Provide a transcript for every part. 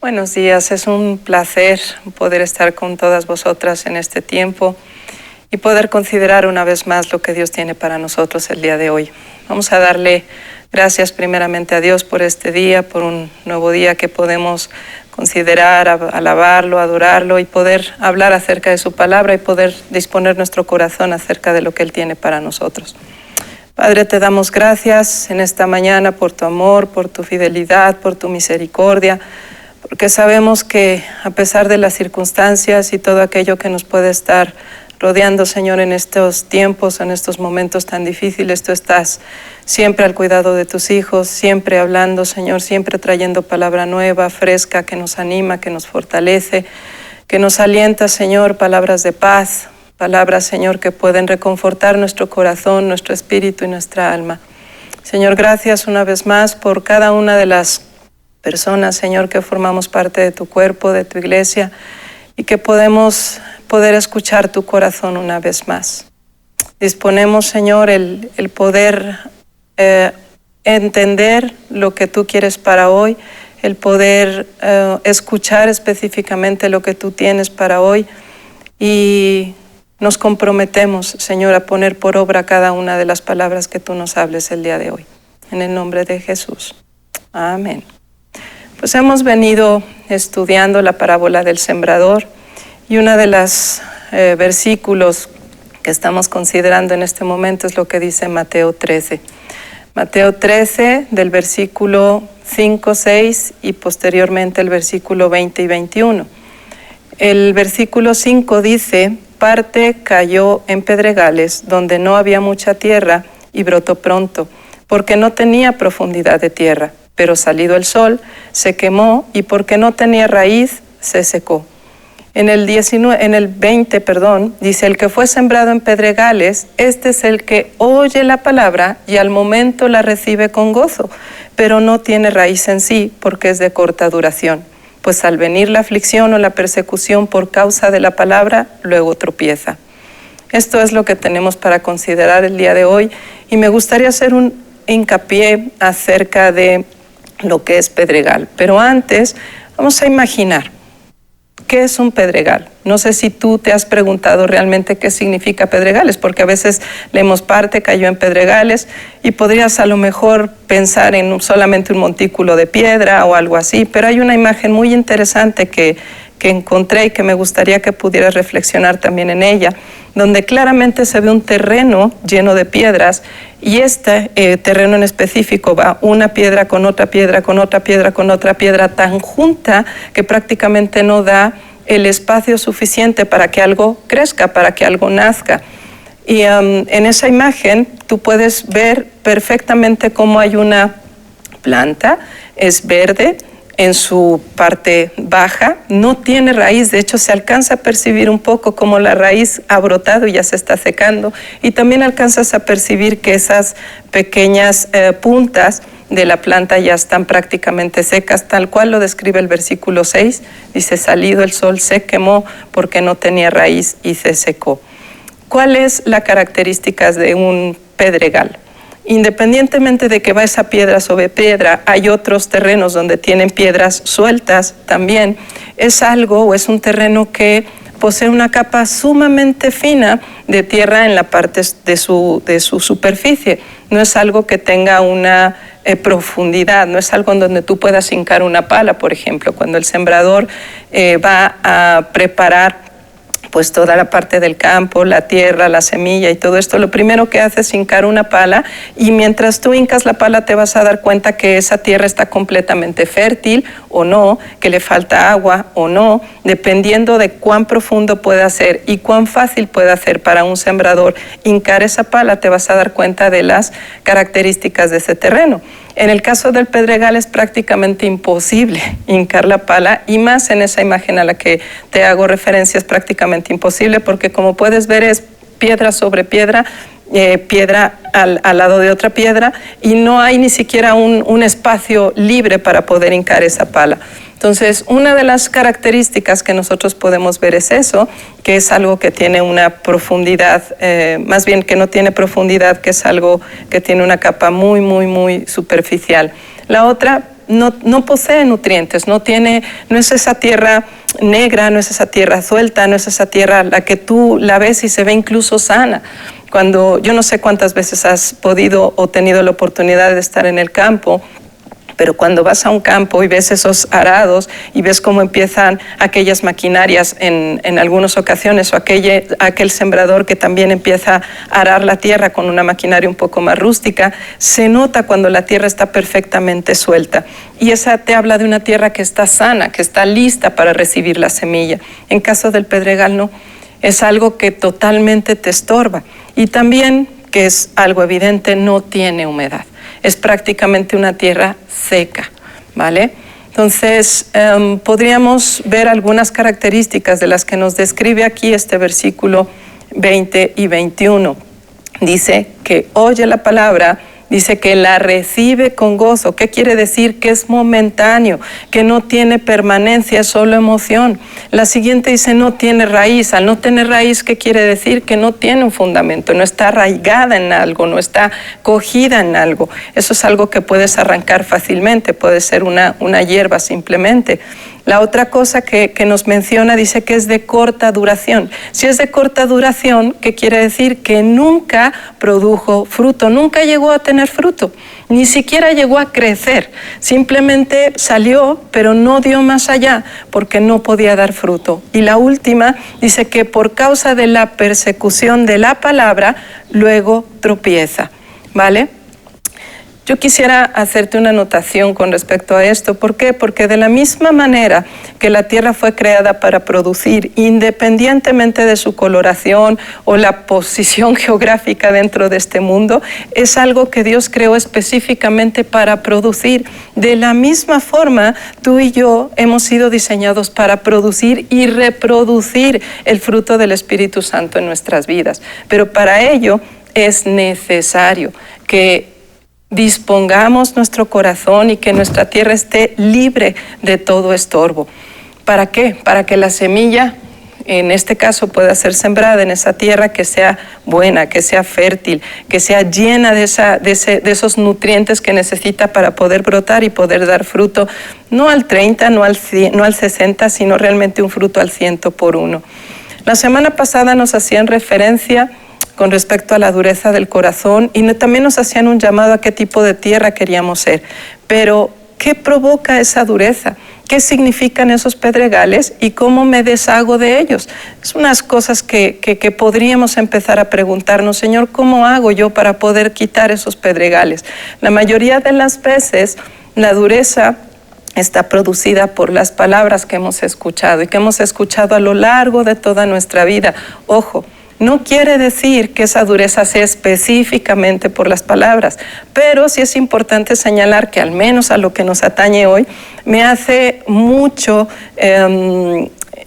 Buenos días, es un placer poder estar con todas vosotras en este tiempo y poder considerar una vez más lo que Dios tiene para nosotros el día de hoy. Vamos a darle gracias primeramente a Dios por este día, por un nuevo día que podemos considerar, alabarlo, adorarlo y poder hablar acerca de su palabra y poder disponer nuestro corazón acerca de lo que Él tiene para nosotros. Padre, te damos gracias en esta mañana por tu amor, por tu fidelidad, por tu misericordia, porque sabemos que a pesar de las circunstancias y todo aquello que nos puede estar rodeando, Señor, en estos tiempos, en estos momentos tan difíciles, tú estás siempre al cuidado de tus hijos, siempre hablando, Señor, siempre trayendo palabra nueva, fresca, que nos anima, que nos fortalece, que nos alienta, Señor, palabras de paz, palabras, Señor, que pueden reconfortar nuestro corazón, nuestro espíritu y nuestra alma. Señor, gracias una vez más por cada una de las personas, Señor, que formamos parte de tu cuerpo, de tu iglesia, y que podemos poder escuchar tu corazón una vez más. Disponemos, Señor, el poder entender lo que tú quieres para hoy, el poder escuchar específicamente lo que tú tienes para hoy, y nos comprometemos, Señor, a poner por obra cada una de las palabras que tú nos hables el día de hoy. En el nombre de Jesús. Amén. Pues hemos venido estudiando la parábola del sembrador y uno de los versículos que estamos considerando en este momento es lo que dice Mateo 13. Mateo 13 del versículo 5, 6 y posteriormente el versículo 20 y 21. El versículo 5 dice: parte cayó en pedregales donde no había mucha tierra y brotó pronto, porque no tenía profundidad de tierra. Pero salido el sol, se quemó y porque no tenía raíz, se secó. En el 20, dice: el que fue sembrado en pedregales, este es el que oye la palabra y al momento la recibe con gozo, pero no tiene raíz en sí porque es de corta duración. Pues al venir la aflicción o la persecución por causa de la palabra, luego tropieza. Esto es lo que tenemos para considerar el día de hoy y me gustaría hacer un hincapié acerca de lo que es pedregal. Pero antes, vamos a imaginar, ¿qué es un pedregal? No sé si tú te has preguntado realmente qué significa pedregales, porque a veces leemos parte cayó en pedregales y podrías a lo mejor pensar en solamente un montículo de piedra o algo así, pero hay una imagen muy interesante que encontré y que me gustaría que pudieras reflexionar también en ella, donde claramente se ve un terreno lleno de piedras y este terreno en específico va una piedra con otra piedra, con otra piedra, con otra piedra tan junta que prácticamente no da el espacio suficiente para que algo crezca, para que algo nazca. Y en esa imagen tú puedes ver perfectamente cómo hay una planta, es verde, en su parte baja, no tiene raíz, de hecho se alcanza a percibir un poco como la raíz ha brotado y ya se está secando, y también alcanzas a percibir que esas pequeñas puntas de la planta ya están prácticamente secas, tal cual lo describe el versículo 6, dice: salido el sol se quemó porque no tenía raíz y se secó. ¿Cuál es la característica de un pedregal? Independientemente de que va esa piedra sobre piedra, hay otros terrenos donde tienen piedras sueltas también. Es algo o es un terreno que posee una capa sumamente fina de tierra en la parte de su superficie. No es algo que tenga una profundidad, no es algo en donde tú puedas hincar una pala, por ejemplo. Cuando el sembrador va a preparar pues toda la parte del campo, la tierra, la semilla y todo esto, lo primero que hace es hincar una pala y mientras tú hincas la pala te vas a dar cuenta que esa tierra está completamente fértil o no, que le falta agua o no, dependiendo de cuán profundo pueda ser y cuán fácil pueda ser para un sembrador hincar esa pala, te vas a dar cuenta de las características de ese terreno. En el caso del pedregal es prácticamente imposible hincar la pala y más en esa imagen a la que te hago referencia es prácticamente imposible porque como puedes ver es piedra sobre piedra, piedra al lado de otra piedra y no hay ni siquiera un espacio libre para poder hincar esa pala. Entonces, una de las características que nosotros podemos ver es eso, que es algo que tiene una profundidad, más bien que no tiene profundidad, que es algo que tiene una capa muy, muy, muy superficial. La otra no posee nutrientes, no es esa tierra negra, no es esa tierra suelta, no es esa tierra la que tú la ves y se ve incluso sana. Cuando yo no sé cuántas veces has podido o tenido la oportunidad de estar en el campo, pero cuando vas a un campo y ves esos arados y ves cómo empiezan aquellas maquinarias en algunas ocasiones, o aquel sembrador que también empieza a arar la tierra con una maquinaria un poco más rústica, se nota cuando la tierra está perfectamente suelta. Y esa te habla de una tierra que está sana, que está lista para recibir la semilla. En caso del pedregal no, es algo que totalmente te estorba. Y también, que es algo evidente, no tiene humedad. Es prácticamente una tierra seca, ¿vale? Entonces, podríamos ver algunas características de las que nos describe aquí este versículo 20 y 21. Dice que oye la palabra, dice que la recibe con gozo. ¿Qué quiere decir? Que es momentáneo, que no tiene permanencia, es solo emoción. La siguiente dice no tiene raíz. Al no tener raíz, ¿qué quiere decir? Que no tiene un fundamento, no está arraigada en algo, no está cogida en algo. Eso es algo que puedes arrancar fácilmente, puede ser una hierba simplemente. La otra cosa que nos menciona dice que es de corta duración. Si es de corta duración, ¿qué quiere decir? Que nunca produjo fruto, nunca llegó a tener fruto, ni siquiera llegó a crecer. Simplemente salió, pero no dio más allá porque no podía dar fruto. Y la última dice que por causa de la persecución de la palabra, luego tropieza, ¿vale? Yo quisiera hacerte una anotación con respecto a esto. ¿Por qué? Porque de la misma manera que la tierra fue creada para producir, independientemente de su coloración o la posición geográfica dentro de este mundo, es algo que Dios creó específicamente para producir. De la misma forma, tú y yo hemos sido diseñados para producir y reproducir el fruto del Espíritu Santo en nuestras vidas. Pero para ello es necesario que dispongamos nuestro corazón y que nuestra tierra esté libre de todo estorbo. ¿Para qué? Para que la semilla, en este caso, pueda ser sembrada en esa tierra que sea buena, que sea fértil, que sea llena de esos nutrientes que necesita para poder brotar y poder dar fruto, no al 30, no al 100, no al 60, sino realmente un fruto al 100 por uno. La semana pasada nos hacían referencia con respecto a la dureza del corazón y también nos hacían un llamado a qué tipo de tierra queríamos ser. Pero, ¿qué provoca esa dureza? ¿Qué significan esos pedregales y cómo me deshago de ellos? Es unas cosas que podríamos empezar a preguntarnos, Señor, ¿cómo hago yo para poder quitar esos pedregales? La mayoría de las veces, la dureza está producida por las palabras que hemos escuchado y que hemos escuchado a lo largo de toda nuestra vida. Ojo, no quiere decir que esa dureza sea específicamente por las palabras, pero sí es importante señalar que al menos a lo que nos atañe hoy, me hace mucho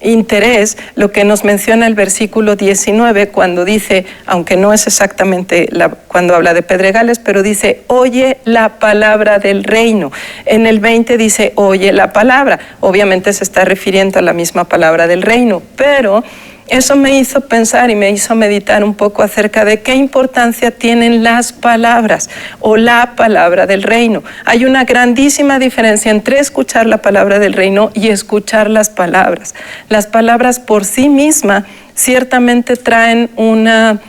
interés lo que nos menciona el versículo 19 cuando dice, aunque no es exactamente cuando habla de pedregales, pero dice, oye la palabra del reino. En el 20 dice, oye la palabra. Obviamente se está refiriendo a la misma palabra del reino, pero eso me hizo pensar y me hizo meditar un poco acerca de qué importancia tienen las palabras o la palabra del reino. Hay una grandísima diferencia entre escuchar la palabra del reino y escuchar las palabras. Las palabras por sí mismas ciertamente traen una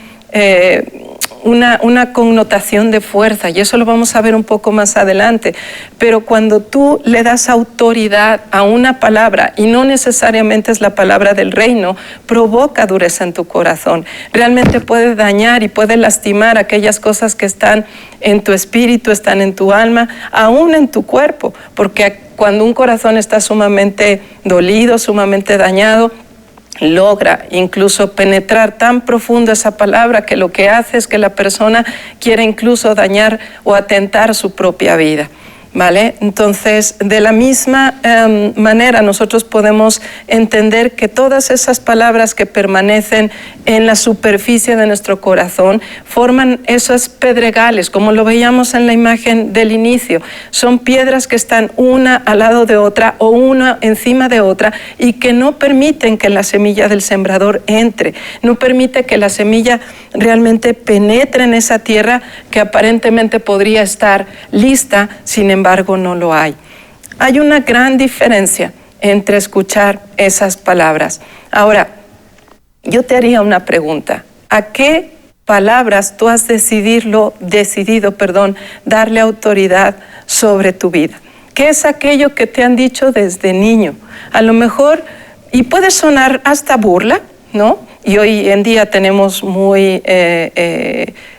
connotación de fuerza, y eso lo vamos a ver un poco más adelante. Pero cuando tú le das autoridad a una palabra, y no necesariamente es la palabra del reino, provoca dureza en tu corazón. Realmente puede dañar y puede lastimar aquellas cosas que están en tu espíritu, están en tu alma, aún en tu cuerpo, porque cuando un corazón está sumamente dolido, sumamente dañado, logra incluso penetrar tan profundo esa palabra que lo que hace es que la persona quiera incluso dañar o atentar su propia vida. ¿Vale? Entonces, de la misma manera, nosotros podemos entender que todas esas palabras que permanecen en la superficie de nuestro corazón forman esos pedregales, como lo veíamos en la imagen del inicio. Son piedras que están una al lado de otra o una encima de otra y que no permiten que la semilla del sembrador entre, no permite que la semilla realmente penetre en esa tierra que aparentemente podría estar lista, sin embargo no lo hay. Hay una gran diferencia entre escuchar esas palabras. Ahora, yo te haría una pregunta. ¿A qué palabras tú has decidido, darle autoridad sobre tu vida? ¿Qué es aquello que te han dicho desde niño? A lo mejor, y puede sonar hasta burla, ¿no? Y hoy en día tenemos muy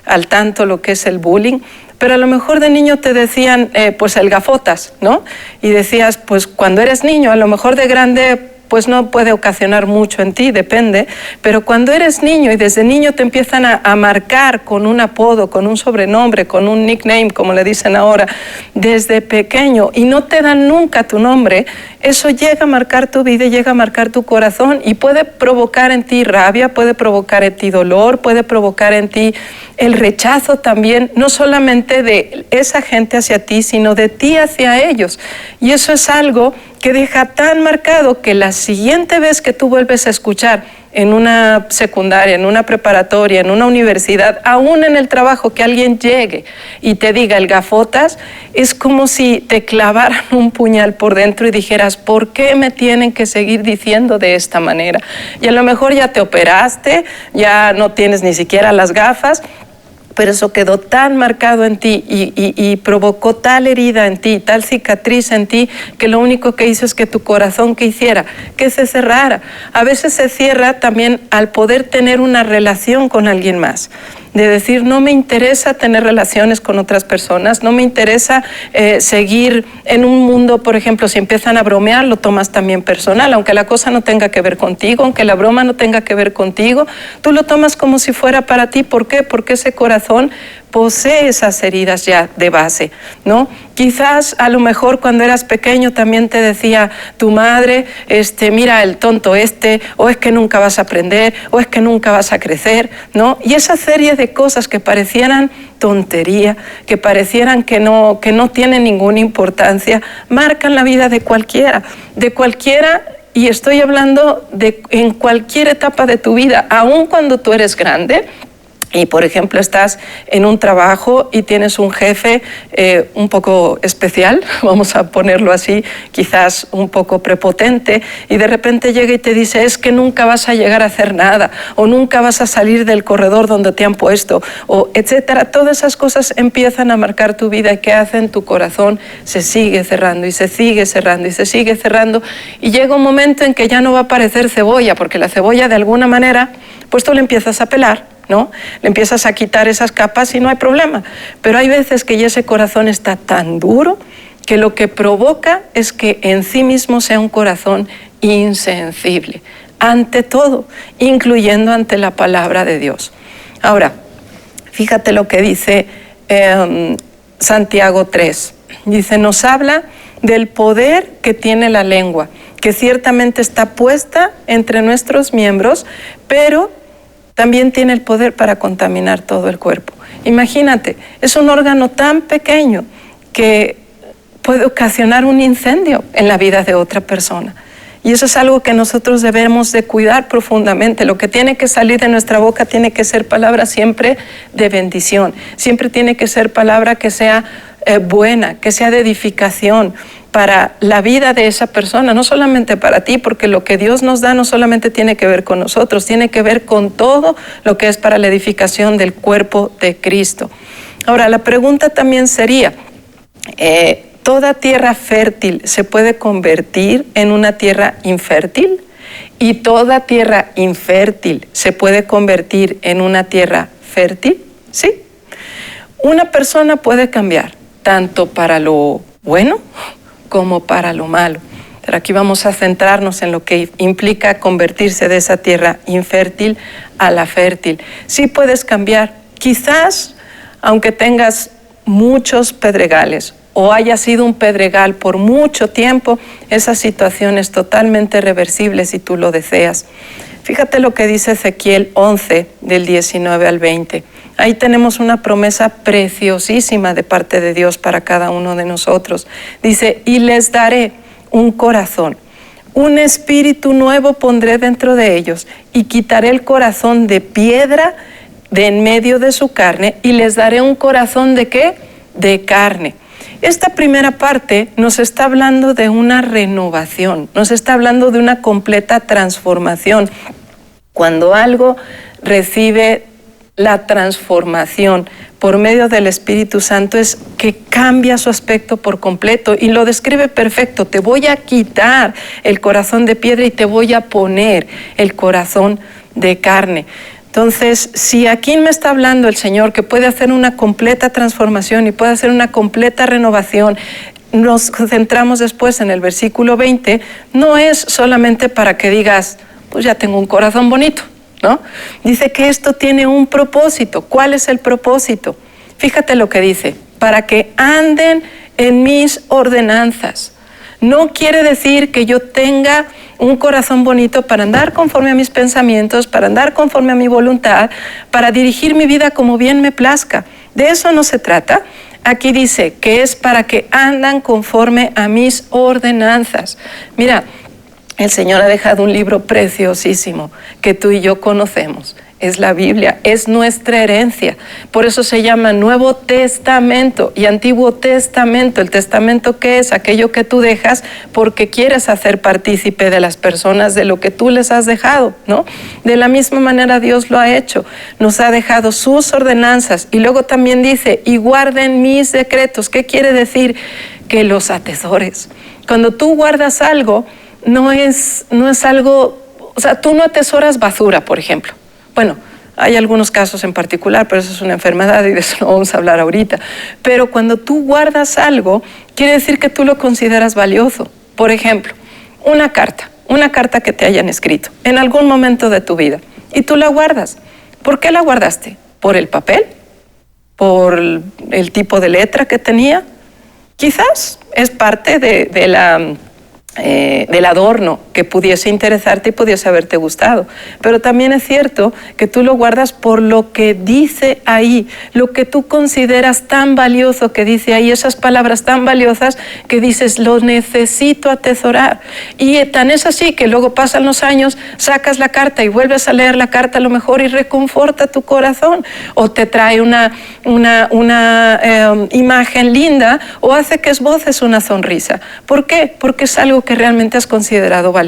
al tanto lo que es el bullying, pero a lo mejor de niño te decían, pues el gafotas, ¿no? Y decías, pues cuando eres niño, a lo mejor de grande pues no puede ocasionar mucho en ti, depende, pero cuando eres niño y desde niño te empiezan a marcar con un apodo, con un sobrenombre, con un nickname, como le dicen ahora, desde pequeño, y no te dan nunca tu nombre, eso llega a marcar tu vida, llega a marcar tu corazón y puede provocar en ti rabia, puede provocar en ti dolor, puede provocar en ti el rechazo también, no solamente de esa gente hacia ti, sino de ti hacia ellos. Y eso es algo que deja tan marcado que la siguiente vez que tú vuelves a escuchar en una secundaria, en una preparatoria, en una universidad, aún en el trabajo, que alguien llegue y te diga el gafotas, es como si te clavaran un puñal por dentro y dijeras, ¿por qué me tienen que seguir diciendo de esta manera? Y a lo mejor ya te operaste, ya no tienes ni siquiera las gafas, pero eso quedó tan marcado en ti y provocó tal herida en ti, tal cicatriz en ti, que lo único que hizo es que tu corazón, ¿qué hiciera? Que se cerrara. A veces se cierra también al poder tener una relación con alguien más. De decir, no me interesa tener relaciones con otras personas, no me interesa seguir en un mundo, por ejemplo, si empiezan a bromear, lo tomas también personal, aunque la cosa no tenga que ver contigo, aunque la broma no tenga que ver contigo, tú lo tomas como si fuera para ti. ¿Por qué? Porque ese corazón posee esas heridas ya de base, ¿no? Quizás a lo mejor cuando eras pequeño también te decía tu madre, mira el tonto o es que nunca vas a aprender, o es que nunca vas a crecer, ¿no? Y esa serie de cosas que parecieran tontería, que parecieran que no tienen ninguna importancia, marcan la vida de cualquiera, y estoy hablando en cualquier etapa de tu vida, aun cuando tú eres grande. Y, por ejemplo, estás en un trabajo y tienes un jefe un poco especial, vamos a ponerlo así, quizás un poco prepotente, y de repente llega y te dice, es que nunca vas a llegar a hacer nada, o nunca vas a salir del corredor donde te han puesto, o etcétera. Todas esas cosas empiezan a marcar tu vida y que hacen tu corazón se sigue cerrando y se sigue cerrando y se sigue cerrando, y llega un momento en que ya no va a parecer cebolla, porque la cebolla de alguna manera, pues tú le empiezas a pelar, ¿no? Le empiezas a quitar esas capas y no hay problema. Pero hay veces que ya ese corazón está tan duro que lo que provoca es que en sí mismo sea un corazón insensible, ante todo, incluyendo ante la palabra de Dios. Ahora, fíjate lo que dice Santiago 3. Dice, nos habla del poder que tiene la lengua, que ciertamente está puesta entre nuestros miembros, pero también tiene el poder para contaminar todo el cuerpo. Imagínate, es un órgano tan pequeño que puede ocasionar un incendio en la vida de otra persona. Y eso es algo que nosotros debemos de cuidar profundamente. Lo que tiene que salir de nuestra boca tiene que ser palabra siempre de bendición. Siempre tiene que ser palabra que sea buena, que sea de edificación para la vida de esa persona, no solamente para ti, porque lo que Dios nos da no solamente tiene que ver con nosotros, tiene que ver con todo lo que es para la edificación del cuerpo de Cristo. Ahora, la pregunta también sería, ¿toda tierra fértil se puede convertir en una tierra infértil? ¿Y toda tierra infértil se puede convertir en una tierra fértil? ¿Sí? Una persona puede cambiar tanto para lo bueno como para lo malo. Pero aquí vamos a centrarnos en lo que implica convertirse de esa tierra infértil a la fértil. Sí puedes cambiar, quizás aunque tengas muchos pedregales o haya sido un pedregal por mucho tiempo, esa situación es totalmente reversible si tú lo deseas. Fíjate lo que dice Ezequiel 11, del 19 al 20. Ahí tenemos una promesa preciosísima de parte de Dios para cada uno de nosotros. Dice, y les daré un corazón, un espíritu nuevo pondré dentro de ellos, y quitaré el corazón de piedra de en medio de su carne, y les daré un corazón ¿de qué? De carne. Esta primera parte nos está hablando de una renovación, nos está hablando de una completa transformación. Cuando algo recibe la transformación por medio del Espíritu Santo es que cambia su aspecto por completo y lo describe perfecto. Te voy a quitar el corazón de piedra y te voy a poner el corazón de carne. Entonces, si aquí me está hablando el Señor que puede hacer una completa transformación y puede hacer una completa renovación, nos centramos después en el versículo 20, no es solamente para que digas, pues ya tengo un corazón bonito, ¿no? Dice que esto tiene un propósito. ¿Cuál es el propósito? Fíjate lo que dice, para que anden en mis ordenanzas. No quiere decir que yo tenga un corazón bonito para andar conforme a mis pensamientos, para andar conforme a mi voluntad, para dirigir mi vida como bien me plazca. De eso no se trata. Aquí dice que es para que andan conforme a mis ordenanzas. Mira, el Señor ha dejado un libro preciosísimo que tú y yo conocemos. Es la Biblia, es nuestra herencia. Por eso se llama Nuevo Testamento y Antiguo Testamento. ¿El testamento qué es? Aquello que tú dejas porque quieres hacer partícipe de las personas de lo que tú les has dejado, ¿no? De la misma manera Dios lo ha hecho. Nos ha dejado sus ordenanzas y luego también dice, y guarden mis decretos. ¿Qué quiere decir? Que los atesores. Cuando tú guardas algo, no es algo, o sea, tú no atesoras basura, por ejemplo. Bueno, hay algunos casos en particular, pero eso es una enfermedad y de eso no vamos a hablar ahorita. Pero cuando tú guardas algo, quiere decir que tú lo consideras valioso. Por ejemplo, una carta que te hayan escrito en algún momento de tu vida y tú la guardas. ¿Por qué la guardaste? ¿Por el papel? ¿Por el tipo de letra que tenía? Quizás es parte del adorno que pudiese interesarte y pudiese haberte gustado. Pero también es cierto que tú lo guardas por lo que dice ahí, lo que tú consideras tan valioso que dice ahí, esas palabras tan valiosas que dices, lo necesito atesorar. Y tan es así que luego pasan los años, sacas la carta y vuelves a leer la carta a lo mejor y reconforta tu corazón, o te trae una imagen linda, o hace que esboces una sonrisa. ¿Por qué? Porque es algo que realmente has considerado valioso.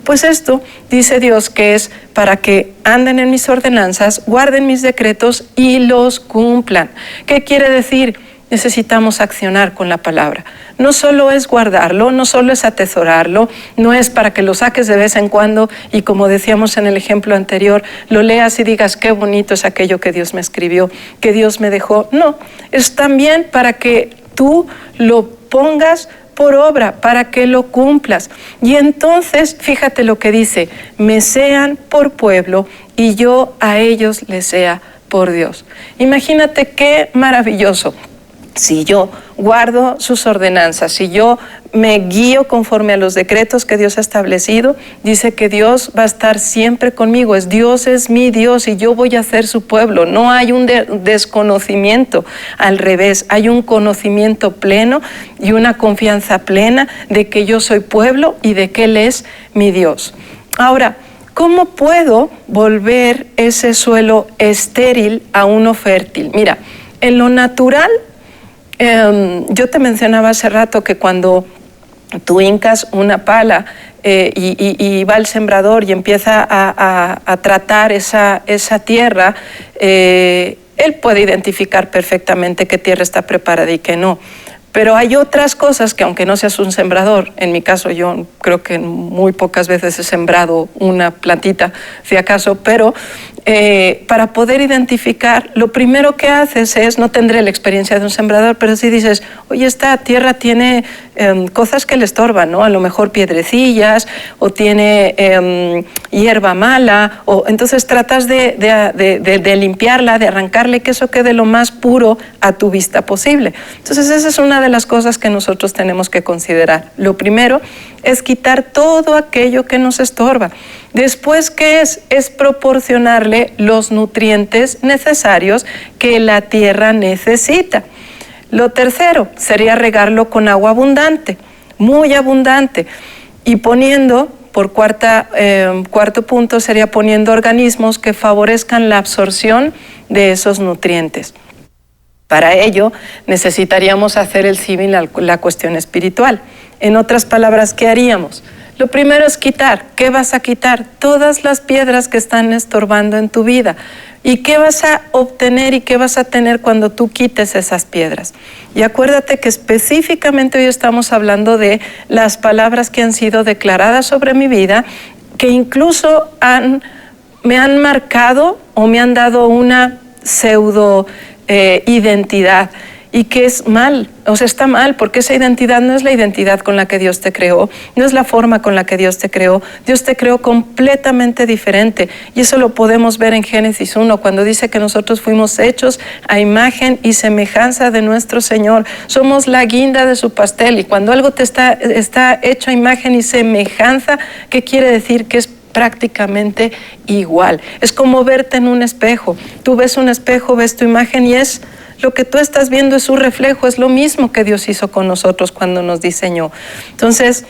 Pues esto dice Dios que es para que anden en mis ordenanzas, guarden mis decretos y los cumplan. ¿Qué quiere decir? Necesitamos accionar con la palabra. No solo es guardarlo, no solo es atesorarlo, no es para que lo saques de vez en cuando y, como decíamos en el ejemplo anterior, lo leas y digas qué bonito es aquello que Dios me escribió, que Dios me dejó. No, es también para que tú lo pongas por obra, para que lo cumplas. Y entonces, fíjate lo que dice, me sean por pueblo y yo a ellos les sea por Dios. Imagínate qué maravilloso. Si yo guardo sus ordenanzas, si yo me guío conforme a los decretos que Dios ha establecido, dice que Dios va a estar siempre conmigo. Dios es mi Dios y yo voy a ser su pueblo. No hay un desconocimiento, al revés, hay un conocimiento pleno y una confianza plena de que yo soy pueblo y de que Él es mi Dios. Ahora, ¿cómo puedo volver ese suelo estéril a uno fértil? Mira, en lo natural, yo te mencionaba hace rato que cuando tú hincas una pala y va el sembrador y empieza a tratar esa tierra, él puede identificar perfectamente qué tierra está preparada y qué no. Pero hay otras cosas que, aunque no seas un sembrador, en mi caso yo creo que muy pocas veces he sembrado una plantita, si acaso, pero para poder identificar, lo primero que haces es, no tendré la experiencia de un sembrador, pero si dices, oye, esta tierra tiene cosas que le estorban, ¿no? A lo mejor piedrecillas, o tiene hierba mala, o entonces tratas de limpiarla, de arrancarle, que eso quede lo más puro a tu vista posible. Entonces esa es una de las cosas que nosotros tenemos que considerar. Lo primero es quitar todo aquello que nos estorba. Después, ¿qué es? Es proporcionarle los nutrientes necesarios que la tierra necesita. Lo tercero sería regarlo con agua abundante, muy abundante, y poniendo, por cuarto punto, sería poniendo organismos que favorezcan la absorción de esos nutrientes. Para ello necesitaríamos hacer el símil a la cuestión espiritual. En otras palabras, ¿qué haríamos? Lo primero es quitar. ¿Qué vas a quitar? Todas las piedras que están estorbando en tu vida. ¿Y qué vas a obtener y qué vas a tener cuando tú quites esas piedras? Y acuérdate que específicamente hoy estamos hablando de las palabras que han sido declaradas sobre mi vida, que incluso me han marcado o me han dado una pseudo identidad. Y que es mal, o sea, está mal, porque esa identidad no es la identidad con la que Dios te creó, no es la forma con la que Dios te creó. Dios te creó completamente diferente. Y eso lo podemos ver en Génesis 1, cuando dice que nosotros fuimos hechos a imagen y semejanza de nuestro Señor. Somos la guinda de su pastel. Y cuando algo te está hecho a imagen y semejanza, ¿qué quiere decir? Que es prácticamente igual. Es como verte en un espejo. Tú ves un espejo, ves tu imagen y es... Lo que tú estás viendo es su reflejo, es lo mismo que Dios hizo con nosotros cuando nos diseñó. Entonces,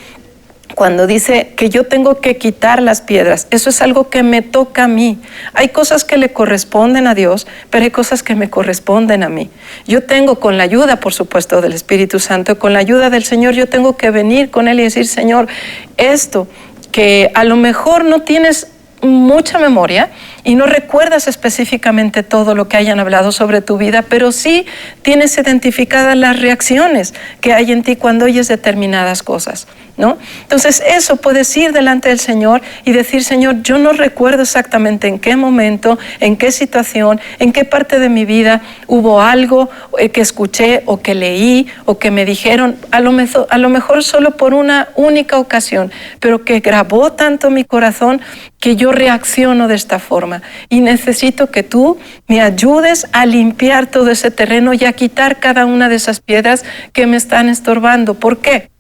cuando dice que yo tengo que quitar las piedras, eso es algo que me toca a mí. Hay cosas que le corresponden a Dios, pero hay cosas que me corresponden a mí. Yo tengo, con la ayuda, por supuesto, del Espíritu Santo, con la ayuda del Señor, yo tengo que venir con Él y decir, Señor, esto que a lo mejor no tienes mucha memoria y no recuerdas específicamente todo lo que hayan hablado sobre tu vida, pero sí tienes identificadas las reacciones que hay en ti cuando oyes determinadas cosas, ¿no? Entonces eso puedes ir delante del Señor y decir, Señor, yo no recuerdo exactamente en qué momento, en qué situación, en qué parte de mi vida hubo algo que escuché o que leí o que me dijeron, a lo mejor solo por una única ocasión, pero que grabó tanto mi corazón que yo reacciono de esta forma. Y necesito que tú me ayudes a limpiar todo ese terreno y a quitar cada una de esas piedras que me están estorbando. ¿Por qué?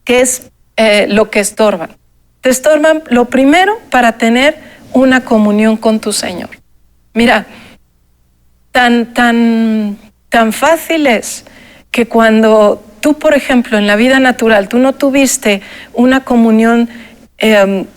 ¿Qué es lo que estorban? Te estorban, lo primero, para tener una comunión con tu Señor. Mira, tan fácil es que cuando tú, por ejemplo, en la vida natural, tú no tuviste una comunión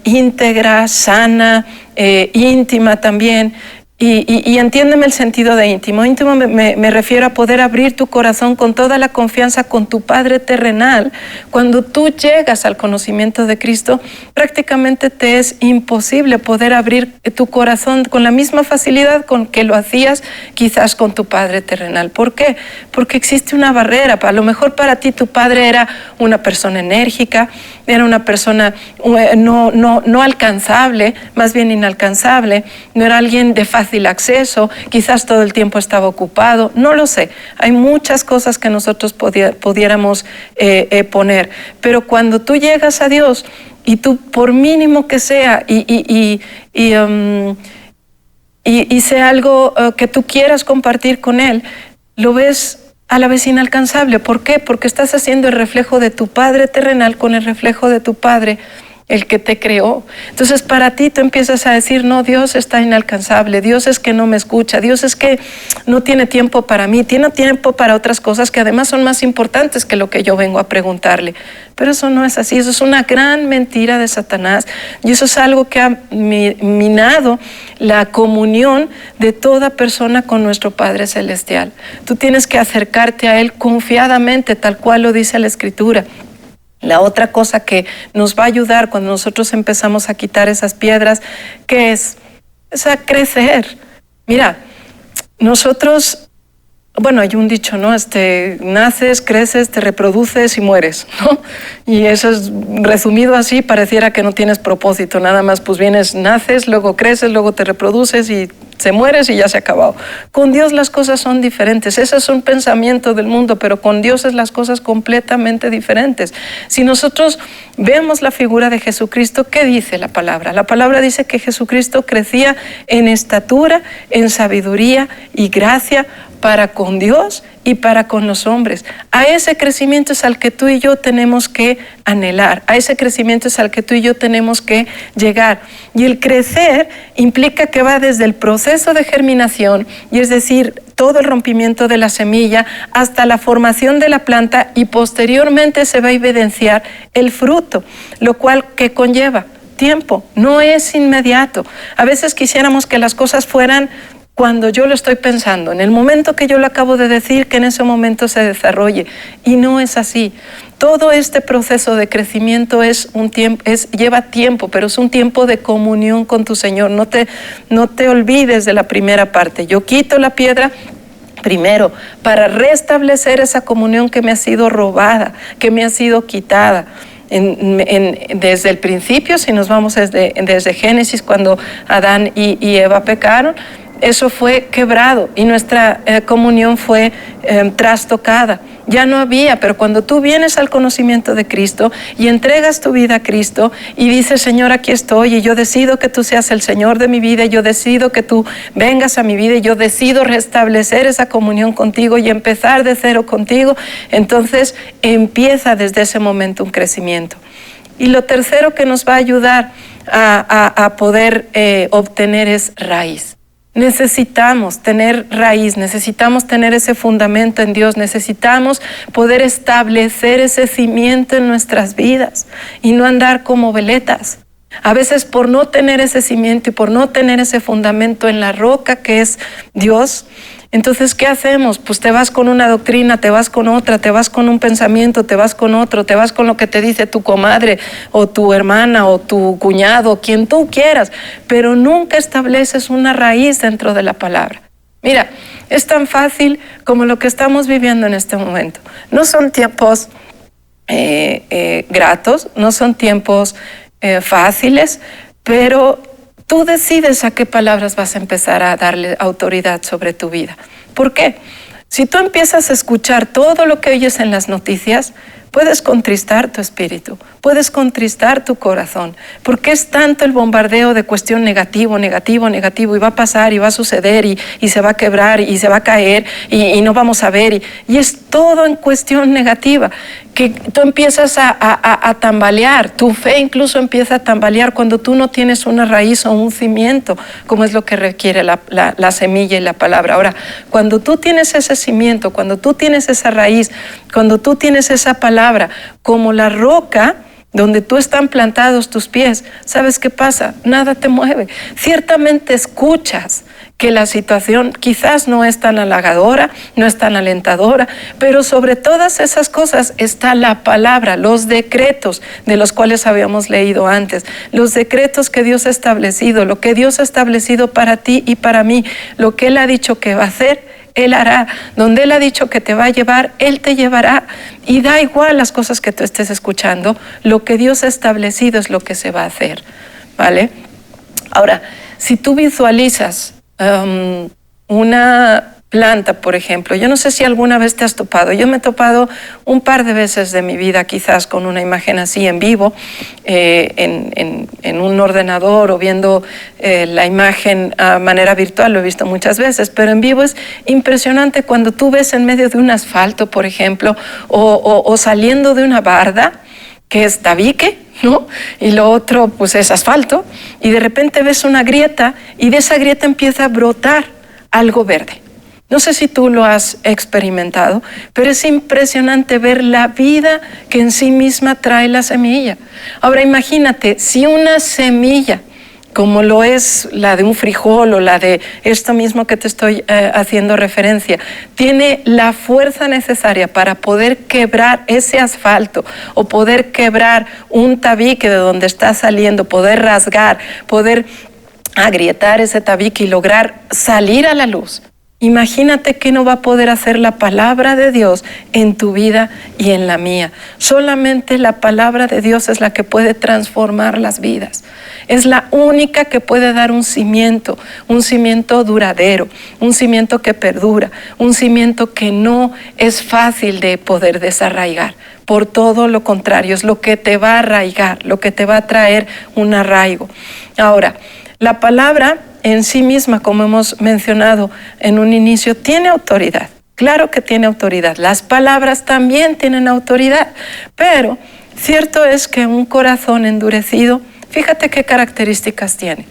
íntegra, sana, íntima también. Y entiéndeme el sentido de íntimo. Íntimo me refiero a poder abrir tu corazón con toda la confianza con tu Padre terrenal. Cuando tú llegas al conocimiento de Cristo, prácticamente te es imposible poder abrir tu corazón con la misma facilidad con que lo hacías quizás con tu Padre terrenal. ¿Por qué? Porque existe una barrera. A lo mejor para ti tu Padre era una persona enérgica, era una persona no alcanzable, más bien inalcanzable, no era alguien de fácil acceso, quizás todo el tiempo estaba ocupado, no lo sé. Hay muchas cosas que nosotros pudiéramos poner, pero cuando tú llegas a Dios y tú, por mínimo que sea, y sea algo que tú quieras compartir con Él, lo ves a la vez inalcanzable. ¿Por qué? Porque estás haciendo el reflejo de tu Padre terrenal con el reflejo de tu Padre, el que te creó. Entonces para ti tú empiezas a decir, no, Dios está inalcanzable, Dios es que no me escucha, Dios es que no tiene tiempo para mí, tiene tiempo para otras cosas que además son más importantes que lo que yo vengo a preguntarle. Pero eso no es así, eso es una gran mentira de Satanás y eso es algo que ha minado la comunión de toda persona con nuestro Padre Celestial. Tú tienes que acercarte a Él confiadamente, tal cual lo dice la Escritura. La otra cosa que nos va a ayudar cuando nosotros empezamos a quitar esas piedras, ¿qué es? Es a crecer. Mira, nosotros, bueno, hay un dicho, ¿no? Naces, creces, te reproduces y mueres, ¿no? Y eso es resumido así, pareciera que no tienes propósito, nada más pues vienes, naces, luego creces, luego te reproduces y se mueres y ya se ha acabado. Con Dios las cosas son diferentes. Ese es un pensamiento del mundo, pero con Dios es las cosas completamente diferentes. Si nosotros vemos la figura de Jesucristo, ¿qué dice la palabra? La palabra dice que Jesucristo crecía en estatura, en sabiduría y gracia para con Dios y para con los hombres. A ese crecimiento es al que tú y yo tenemos que anhelar, a ese crecimiento es al que tú y yo tenemos que llegar. Y el crecer implica que va desde el proceso de germinación, y es decir, todo el rompimiento de la semilla hasta la formación de la planta, y posteriormente se va a evidenciar el fruto, lo cual que conlleva tiempo, no es inmediato. A veces quisiéramos que las cosas fueran cuando yo lo estoy pensando, en el momento que yo lo acabo de decir, que en ese momento se desarrolle. Y no es así. Todo este proceso de crecimiento lleva tiempo, pero es un tiempo de comunión con tu Señor. No te olvides de la primera parte. Yo quito la piedra primero para restablecer esa comunión que me ha sido robada, que me ha sido quitada. Desde el principio, si nos vamos desde Génesis, cuando Adán y Eva pecaron, eso fue quebrado y nuestra comunión fue trastocada. Ya no había, pero cuando tú vienes al conocimiento de Cristo y entregas tu vida a Cristo y dices, Señor, aquí estoy y yo decido que tú seas el Señor de mi vida, y yo decido que tú vengas a mi vida y yo decido restablecer esa comunión contigo y empezar de cero contigo, entonces empieza desde ese momento un crecimiento. Y lo tercero que nos va a ayudar a poder obtener es raíz. Necesitamos tener raíz, necesitamos tener ese fundamento en Dios, necesitamos poder establecer ese cimiento en nuestras vidas y no andar como veletas. A veces por no tener ese cimiento y por no tener ese fundamento en la roca que es Dios, entonces, ¿qué hacemos? Pues te vas con una doctrina, te vas con otra, te vas con un pensamiento, te vas con otro, te vas con lo que te dice tu comadre o tu hermana o tu cuñado, quien tú quieras, pero nunca estableces una raíz dentro de la palabra. Mira, es tan fácil como lo que estamos viviendo en este momento. No son tiempos gratos, no son tiempos fáciles, pero tú decides a qué palabras vas a empezar a darle autoridad sobre tu vida. ¿Por qué? Si tú empiezas a escuchar todo lo que oyes en las noticias, puedes contristar tu espíritu, puedes contristar tu corazón, porque es tanto el bombardeo de cuestión negativo, y va a pasar, y va a suceder, y se va a quebrar, y se va a caer, y no vamos a ver, y es todo en cuestión negativa, que tú empiezas a tambalear, tu fe incluso empieza a tambalear cuando tú no tienes una raíz o un cimiento, como es lo que requiere la semilla y la palabra. Ahora, cuando tú tienes ese cimiento, cuando tú tienes esa raíz, cuando tú tienes esa palabra como la roca donde tú están plantados tus pies, ¿sabes qué pasa? Nada te mueve. Ciertamente escuchas que la situación quizás no es tan halagadora, no es tan alentadora, pero sobre todas esas cosas está la palabra, los decretos de los cuales habíamos leído antes, los decretos que Dios ha establecido, lo que Dios ha establecido para ti y para mí, lo que Él ha dicho que va a hacer, Él hará. Donde Él ha dicho que te va a llevar, Él te llevará. Y da igual las cosas que tú estés escuchando, lo que Dios ha establecido es lo que se va a hacer, ¿vale? Ahora, si tú visualizas una planta, por ejemplo, yo no sé si alguna vez te has topado, yo me he topado un par de veces de mi vida quizás con una imagen así en vivo, en un ordenador o viendo la imagen a manera virtual, lo he visto muchas veces, pero en vivo es impresionante cuando tú ves en medio de un asfalto, por ejemplo, o saliendo de una barda, que es tabique, ¿no? Y lo otro pues es asfalto, y de repente ves una grieta y de esa grieta empieza a brotar algo verde. No sé si tú lo has experimentado, pero es impresionante ver la vida que en sí misma trae la semilla. Ahora imagínate, si una semilla, como lo es la de un frijol o la de esto mismo que te estoy haciendo referencia, tiene la fuerza necesaria para poder quebrar ese asfalto o poder quebrar un tabique de donde está saliendo, poder rasgar, poder agrietar ese tabique y lograr salir a la luz. Imagínate qué no va a poder hacer la palabra de Dios en tu vida y en la mía. Solamente la palabra de Dios es la que puede transformar las vidas. Es la única que puede dar un cimiento duradero, un cimiento que perdura, un cimiento que no es fácil de poder desarraigar. Por todo lo contrario, es lo que te va a arraigar, lo que te va a traer un arraigo. Ahora, la palabra en sí misma, como hemos mencionado en un inicio, tiene autoridad. Claro que tiene autoridad. Las palabras también tienen autoridad, pero cierto es que un corazón endurecido, fíjate qué características tiene.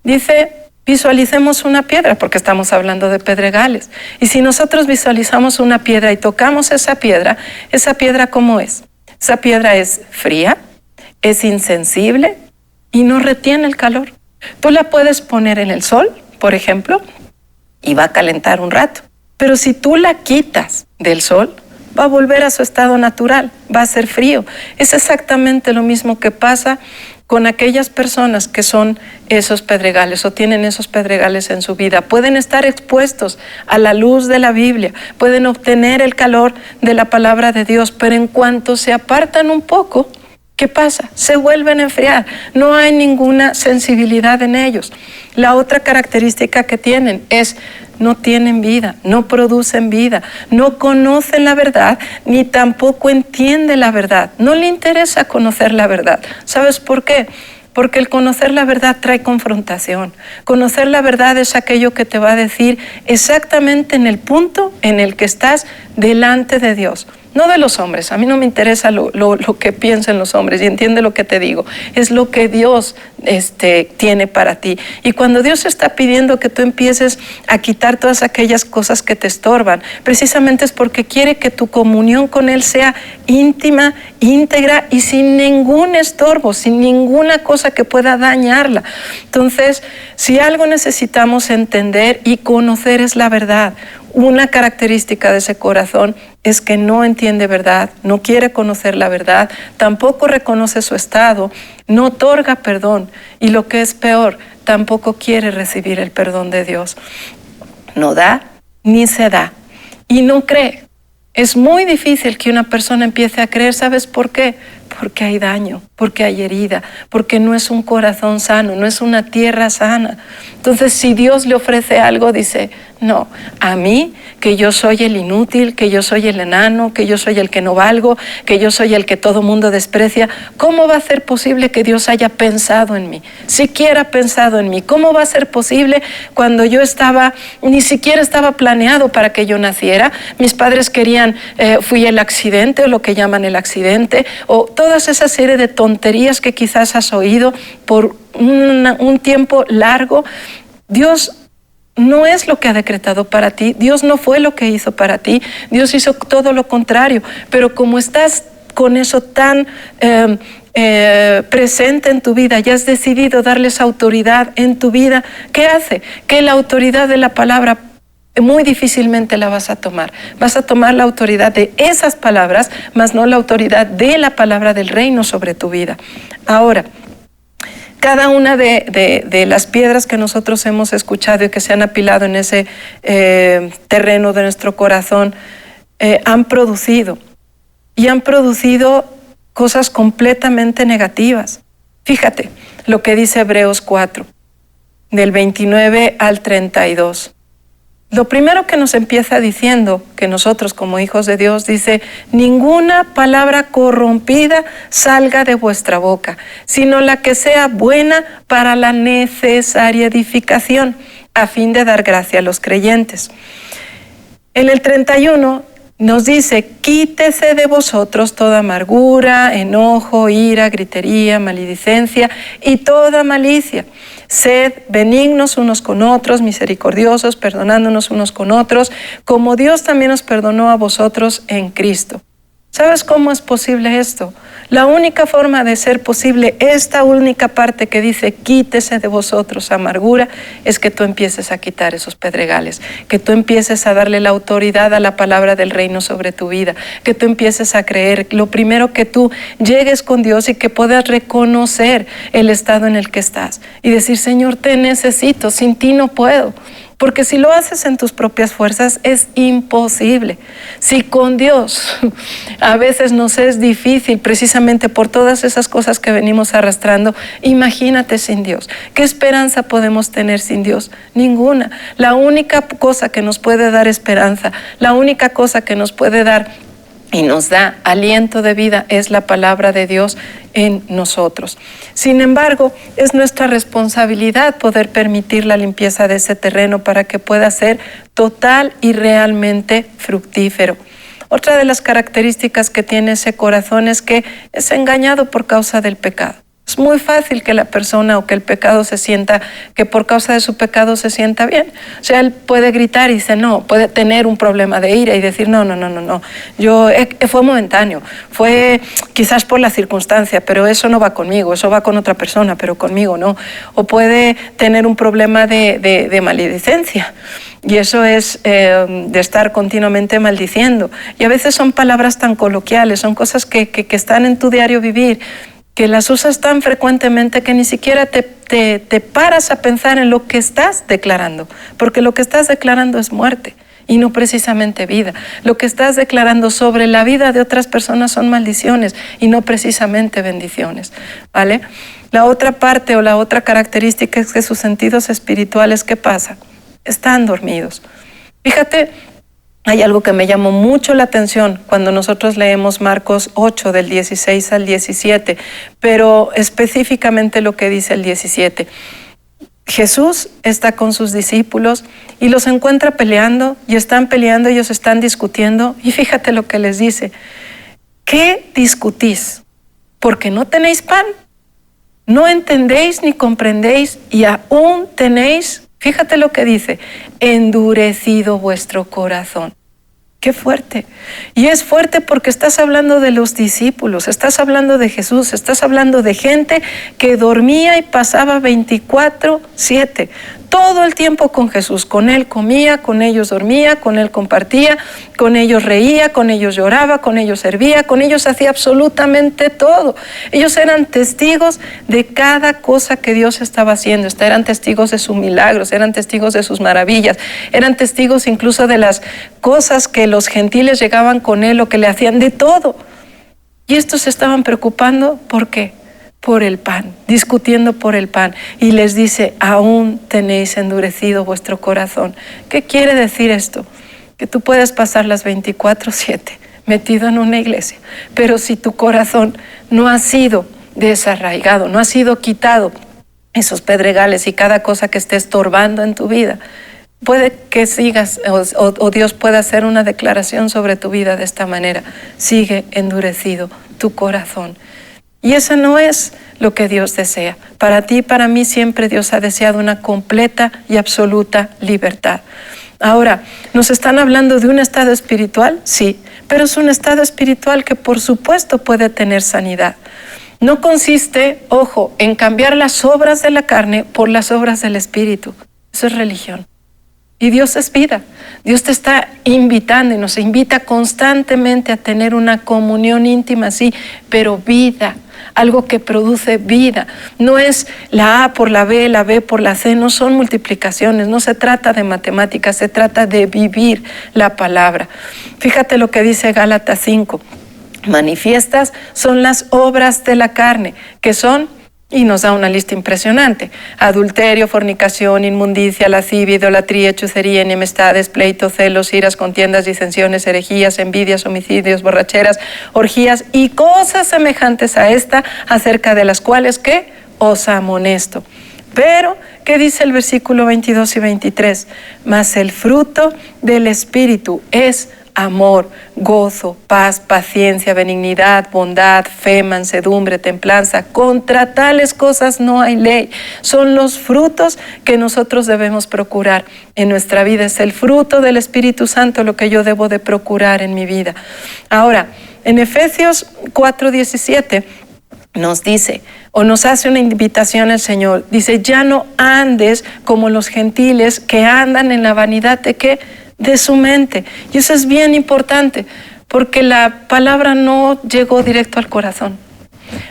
Dice, visualicemos una piedra, porque estamos hablando de pedregales. Y si nosotros visualizamos una piedra y tocamos esa piedra ¿cómo es? Esa piedra es fría, es insensible y no retiene el calor. Tú la puedes poner en el sol, por ejemplo, y va a calentar un rato. Pero si tú la quitas del sol, va a volver a su estado natural, va a ser frío. Es exactamente lo mismo que pasa con aquellas personas que son esos pedregales o tienen esos pedregales en su vida. Pueden estar expuestos a la luz de la Biblia, pueden obtener el calor de la palabra de Dios, pero en cuanto se apartan un poco, ¿qué pasa? Se vuelven a enfriar, no hay ninguna sensibilidad en ellos. La otra característica que tienen es no tienen vida, no producen vida, no conocen la verdad, ni tampoco entienden la verdad. No le interesa conocer la verdad. ¿Sabes por qué? Porque el conocer la verdad trae confrontación. Conocer la verdad es aquello que te va a decir exactamente en el punto en el que estás delante de Dios. No de los hombres, a mí no me interesa lo que piensen los hombres, y entiende lo que te digo, es lo que Dios tiene para ti. Y cuando Dios está pidiendo que tú empieces a quitar todas aquellas cosas que te estorban, precisamente es porque quiere que tu comunión con Él sea íntima, íntegra y sin ningún estorbo, sin ninguna cosa que pueda dañarla. Entonces, si algo necesitamos entender y conocer es la verdad. Una característica de ese corazón es que no entiende verdad, no quiere conocer la verdad, tampoco reconoce su estado, no otorga perdón y lo que es peor, tampoco quiere recibir el perdón de Dios. No da ni se da y no cree. Es muy difícil que una persona empiece a creer, ¿sabes por qué? Porque hay daño, porque hay herida, porque no es un corazón sano, no es una tierra sana. Entonces, si Dios le ofrece algo, dice, no, a mí, que yo soy el inútil, que yo soy el enano, que yo soy el que no valgo, que yo soy el que todo mundo desprecia, ¿cómo va a ser posible que Dios haya pensado en mí? Siquiera pensado en mí. ¿Cómo va a ser posible cuando yo ni siquiera estaba planeado para que yo naciera? Mis padres querían, fui el accidente, o lo que llaman el accidente, o todas esa serie de tonterías que quizás has oído por un tiempo largo. Dios no es lo que ha decretado para ti, Dios no fue lo que hizo para ti, Dios hizo todo lo contrario, pero como estás con eso tan presente en tu vida y has decidido darles autoridad en tu vida, ¿qué hace? Que la autoridad de la palabra muy difícilmente la vas a tomar. Vas a tomar la autoridad de esas palabras, más no la autoridad de la palabra del reino sobre tu vida. Ahora, cada una de las piedras que nosotros hemos escuchado y que se han apilado en ese terreno de nuestro corazón han producido cosas completamente negativas. Fíjate lo que dice Hebreos 4, del 29 al 32. Lo primero que nos empieza diciendo, que nosotros como hijos de Dios, dice, ninguna palabra corrompida salga de vuestra boca, sino la que sea buena para la necesaria edificación, a fin de dar gracia a los creyentes. En el 31 nos dice, quítese de vosotros toda amargura, enojo, ira, gritería, maledicencia y toda malicia. Sed benignos unos con otros, misericordiosos, perdonándonos unos con otros, como Dios también os perdonó a vosotros en Cristo. ¿Sabes cómo es posible esto? La única forma de ser posible esta única parte que dice quítese de vosotros amargura es que tú empieces a quitar esos pedregales, que tú empieces a darle la autoridad a la palabra del reino sobre tu vida, que tú empieces a creer. Lo primero que tú llegues con Dios y que puedas reconocer el estado en el que estás y decir, Señor, te necesito, sin ti no puedo. Porque si lo haces en tus propias fuerzas es imposible. Si con Dios a veces nos es difícil precisamente por todas esas cosas que venimos arrastrando, imagínate sin Dios. ¿Qué esperanza podemos tener sin Dios? Ninguna. La única cosa que nos puede dar esperanza, la única cosa que nos puede dar y nos da aliento de vida es la palabra de Dios en nosotros. Sin embargo, es nuestra responsabilidad poder permitir la limpieza de ese terreno para que pueda ser total y realmente fructífero. Otra de las características que tiene ese corazón es que es engañado por causa del pecado. Es muy fácil que la persona o que el pecado se sienta, que por causa de su pecado se sienta bien. O sea, él puede gritar y dice no, puede tener un problema de ira y decir no, fue momentáneo, fue quizás por la circunstancia, pero eso no va conmigo, eso va con otra persona, pero conmigo no. O puede tener un problema de maledicencia. Y eso es de estar continuamente maldiciendo. Y a veces son palabras tan coloquiales, son cosas que están en tu diario vivir, que las usas tan frecuentemente que ni siquiera te paras a pensar en lo que estás declarando, porque lo que estás declarando es muerte y no precisamente vida. Lo que estás declarando sobre la vida de otras personas son maldiciones y no precisamente bendiciones, ¿vale? La otra parte o la otra característica es que sus sentidos espirituales, ¿qué pasa? Están dormidos. Fíjate, hay algo que me llamó mucho la atención cuando nosotros leemos Marcos 8 del 16 al 17, pero específicamente lo que dice el 17. Jesús está con sus discípulos y los encuentra peleando y están peleando, ellos están discutiendo y fíjate lo que les dice. ¿Qué discutís? ¿Porque no tenéis pan? ¿No entendéis ni comprendéis y aún tenéis? Fíjate lo que dice, endurecido vuestro corazón. Qué fuerte. Y es fuerte porque estás hablando de los discípulos, estás hablando de Jesús, estás hablando de gente que dormía y pasaba 24/7. Todo el tiempo con Jesús, con Él comía, con ellos dormía, con Él compartía, con ellos reía, con ellos lloraba, con ellos servía, con ellos hacía absolutamente todo. Ellos eran testigos de cada cosa que Dios estaba haciendo, eran testigos de sus milagros, eran testigos de sus maravillas, eran testigos incluso de las cosas que los gentiles llegaban con Él o que le hacían, de todo. Y estos se estaban preocupando, ¿por qué? Por el pan, discutiendo por el pan. Y les dice, aún tenéis endurecido vuestro corazón. ¿Qué quiere decir esto? Que tú puedes pasar las 24/7 metido en una iglesia, pero si tu corazón no ha sido desarraigado, no ha sido quitado esos pedregales y cada cosa que esté estorbando en tu vida, puede que sigas o Dios pueda hacer una declaración sobre tu vida de esta manera. Sigue endurecido tu corazón. Y eso no es lo que Dios desea. Para ti y para mí siempre Dios ha deseado una completa y absoluta libertad. Ahora, ¿nos están hablando de un estado espiritual? Sí, pero es un estado espiritual que por supuesto puede tener sanidad. No consiste, ojo, en cambiar las obras de la carne por las obras del Espíritu. Eso es religión. Y Dios es vida. Dios te está invitando y nos invita constantemente a tener una comunión íntima, sí, pero vida. Algo que produce vida. No es la A por la B por la C, no son multiplicaciones, no se trata de matemáticas, se trata de vivir la palabra. Fíjate lo que dice Gálatas 5. Manifiestas son las obras de la carne, que son, y nos da una lista impresionante: adulterio, fornicación, inmundicia, lascivia, idolatría, hechicería, enemistades, pleitos, celos, iras, contiendas, disensiones, herejías, envidias, homicidios, borracheras, orgías y cosas semejantes a esta, acerca de las cuales, ¿qué? Os amonesto. Pero, ¿qué dice el versículo 22 y 23? Mas el fruto del Espíritu es amor, gozo, paz, paciencia, benignidad, bondad, fe, mansedumbre, templanza. Contra tales cosas no hay ley. Son los frutos que nosotros debemos procurar en nuestra vida. Es el fruto del Espíritu Santo lo que yo debo de procurar en mi vida. Ahora, en Efesios 4:17 nos dice, o nos hace una invitación el Señor. Dice, ya no andes como los gentiles que andan en la vanidad de ¿qué? De su mente. Y eso es bien importante, porque la palabra no llegó directo al corazón.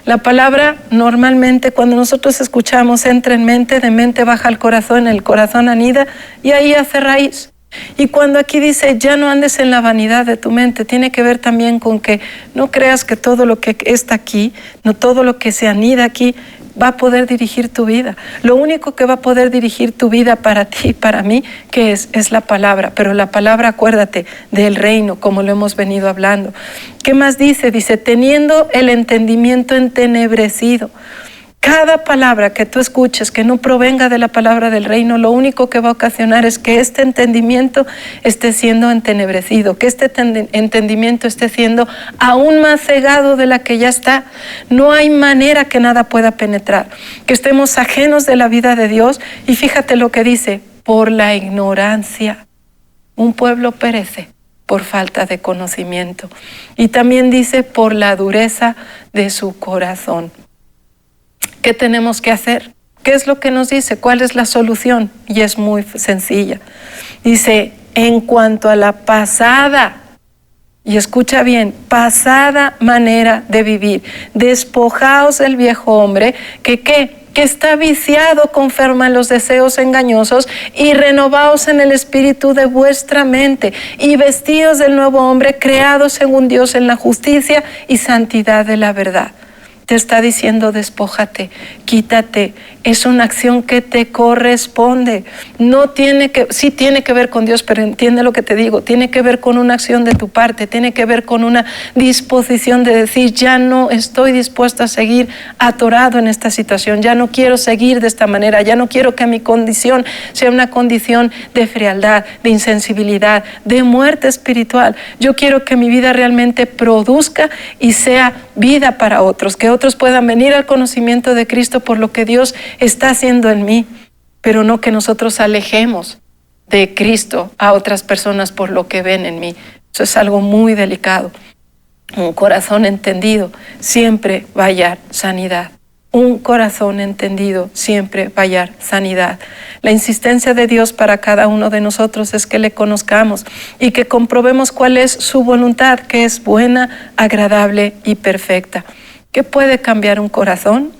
La palabra normalmente cuando nosotros escuchamos entra en mente, de mente baja al corazón, el corazón anida y ahí hace raíz. Y cuando aquí dice ya no andes en la vanidad de tu mente, tiene que ver también con que no creas que todo lo que está aquí, no todo lo que se anida aquí va a poder dirigir tu vida. Lo único que va a poder dirigir tu vida para ti y para mí, que es la palabra. Pero la palabra, acuérdate, del reino, como lo hemos venido hablando. ¿Qué más dice? Dice, teniendo el entendimiento entenebrecido. Cada palabra que tú escuches que no provenga de la palabra del reino, lo único que va a ocasionar es que este entendimiento esté siendo entenebrecido, que este entendimiento esté siendo aún más cegado de la que ya está. No hay manera que nada pueda penetrar, que estemos ajenos de la vida de Dios. Y fíjate lo que dice: por la ignorancia, un pueblo perece por falta de conocimiento. Y también dice: por la dureza de su corazón. ¿Qué tenemos que hacer? ¿Qué es lo que nos dice? ¿Cuál es la solución? Y es muy sencilla. Dice: en cuanto a la pasada, y escucha bien, pasada manera de vivir, despojaos del viejo hombre, que está viciado conforme a los deseos engañosos, y renovaos en el espíritu de vuestra mente, y vestíos del nuevo hombre, creado según Dios en la justicia y santidad de la verdad. Te está diciendo: despójate, quítate. Es una acción que te corresponde. No tiene que, sí tiene que ver con Dios, pero entiende lo que te digo. Tiene que ver con una acción de tu parte. Tiene que ver con una disposición de decir: ya no estoy dispuesto a seguir atorado en esta situación. Ya no quiero seguir de esta manera. Ya no quiero que mi condición sea una condición de frialdad, de insensibilidad, de muerte espiritual. Yo quiero que mi vida realmente produzca y sea vida para otros, que otros puedan venir al conocimiento de Cristo por lo que Dios está haciendo en mí, pero no que nosotros alejemos de Cristo a otras personas por lo que ven en mí. Eso es algo muy delicado. Un corazón entendido siempre va a hallar sanidad. Un corazón entendido siempre va a hallar sanidad. La insistencia de Dios para cada uno de nosotros es que le conozcamos y que comprobemos cuál es su voluntad, que es buena, agradable y perfecta. ¿Qué puede cambiar un corazón?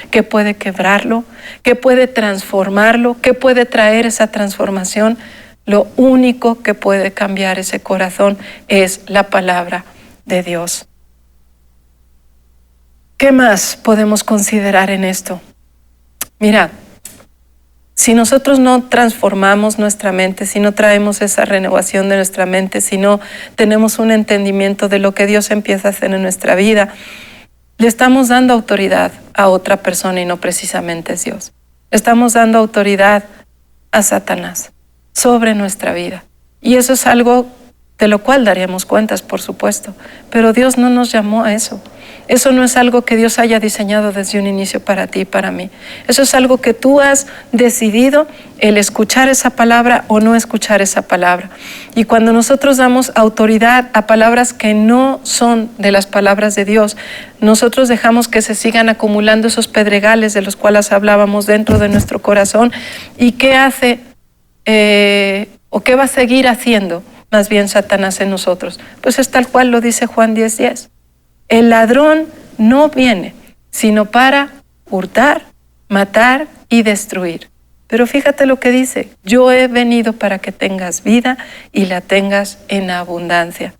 ¿Qué puede quebrarlo? ¿Qué puede transformarlo? ¿Qué puede traer esa transformación? Lo único que puede cambiar ese corazón es la palabra de Dios. ¿Qué más podemos considerar en esto? Mira, si nosotros no transformamos nuestra mente, si no traemos esa renovación de nuestra mente, si no tenemos un entendimiento de lo que Dios empieza a hacer en nuestra vida, le estamos dando autoridad a otra persona y no precisamente es Dios. Le estamos dando autoridad a Satanás sobre nuestra vida. Y eso es algo de lo cual daríamos cuentas, por supuesto. Pero Dios no nos llamó a eso. Eso no es algo que Dios haya diseñado desde un inicio para ti y para mí. Eso es algo que tú has decidido, el escuchar esa palabra o no escuchar esa palabra. Y cuando nosotros damos autoridad a palabras que no son de las palabras de Dios, nosotros dejamos que se sigan acumulando esos pedregales de los cuales hablábamos dentro de nuestro corazón. ¿Y qué hace o qué va a seguir haciendo más bien Satanás en nosotros? Pues es tal cual lo dice Juan 10:10. El ladrón no viene sino para hurtar, matar y destruir. Pero fíjate lo que dice: yo he venido para que tengas vida y la tengas en abundancia.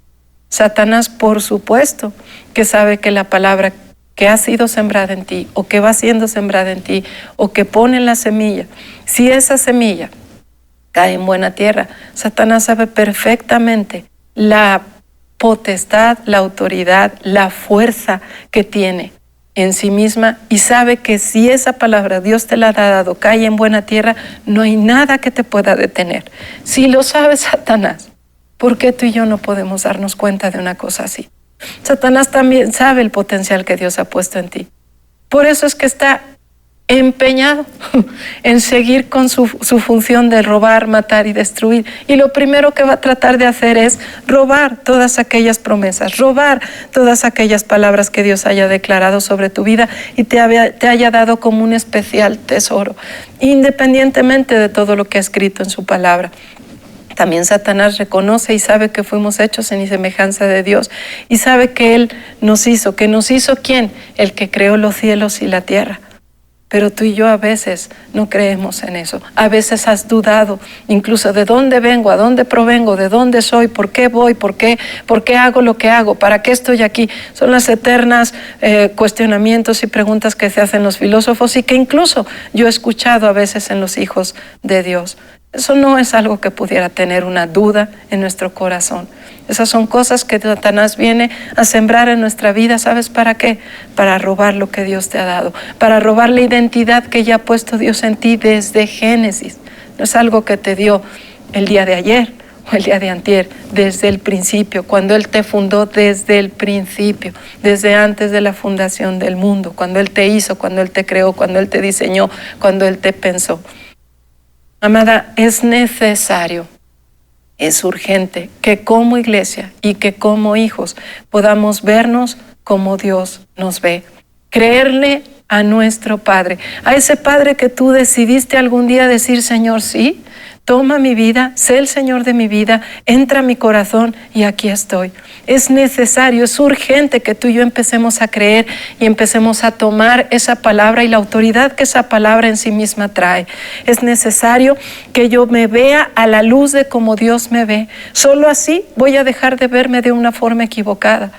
Satanás, por supuesto, que sabe que la palabra que ha sido sembrada en ti, o que va siendo sembrada en ti, o que pone la semilla, si esa semilla cae en buena tierra, Satanás sabe perfectamente la potestad, la autoridad, la fuerza que tiene en sí misma, y sabe que si esa palabra Dios te la ha dado, cae en buena tierra, no hay nada que te pueda detener. Si lo sabe Satanás, ¿por qué tú y yo no podemos darnos cuenta de una cosa así? Satanás también sabe el potencial que Dios ha puesto en ti. Por eso es que está empeñado en seguir con su función de robar, matar y destruir. Y lo primero que va a tratar de hacer es robar todas aquellas promesas, robar todas aquellas palabras que Dios haya declarado sobre tu vida y te haya dado como un especial tesoro, independientemente de todo lo que ha escrito en su palabra. También Satanás reconoce y sabe que fuimos hechos en semejanza de Dios, y sabe que Él nos hizo. ¿Que nos hizo quién? El que creó los cielos y la tierra. Pero tú y yo a veces no creemos en eso. A veces has dudado incluso de dónde vengo, a dónde provengo, de dónde soy, por qué voy, por qué hago lo que hago, para qué estoy aquí. Son las eternas cuestionamientos y preguntas que se hacen los filósofos y que incluso yo he escuchado a veces en los hijos de Dios. Eso no es algo que pudiera tener una duda en nuestro corazón. Esas son cosas que Satanás viene a sembrar en nuestra vida. ¿Sabes para qué? Para robar lo que Dios te ha dado, para robar la identidad que ya ha puesto Dios en ti desde Génesis. No es algo que te dio el día de ayer o el día de antier, desde el principio, cuando Él te fundó desde el principio, desde antes de la fundación del mundo, cuando Él te hizo, cuando Él te creó, cuando Él te diseñó, cuando Él te pensó. Amada, es necesario, es urgente que como iglesia y que como hijos podamos vernos como Dios nos ve. Creerle a nuestro Padre, a ese Padre que tú decidiste algún día decir: Señor, sí, toma mi vida, sé el Señor de mi vida, entra a mi corazón y aquí estoy. Es necesario, es urgente que tú y yo empecemos a creer y empecemos a tomar esa palabra y la autoridad que esa palabra en sí misma trae. Es necesario que yo me vea a la luz de cómo Dios me ve. Solo así voy a dejar de verme de una forma equivocada.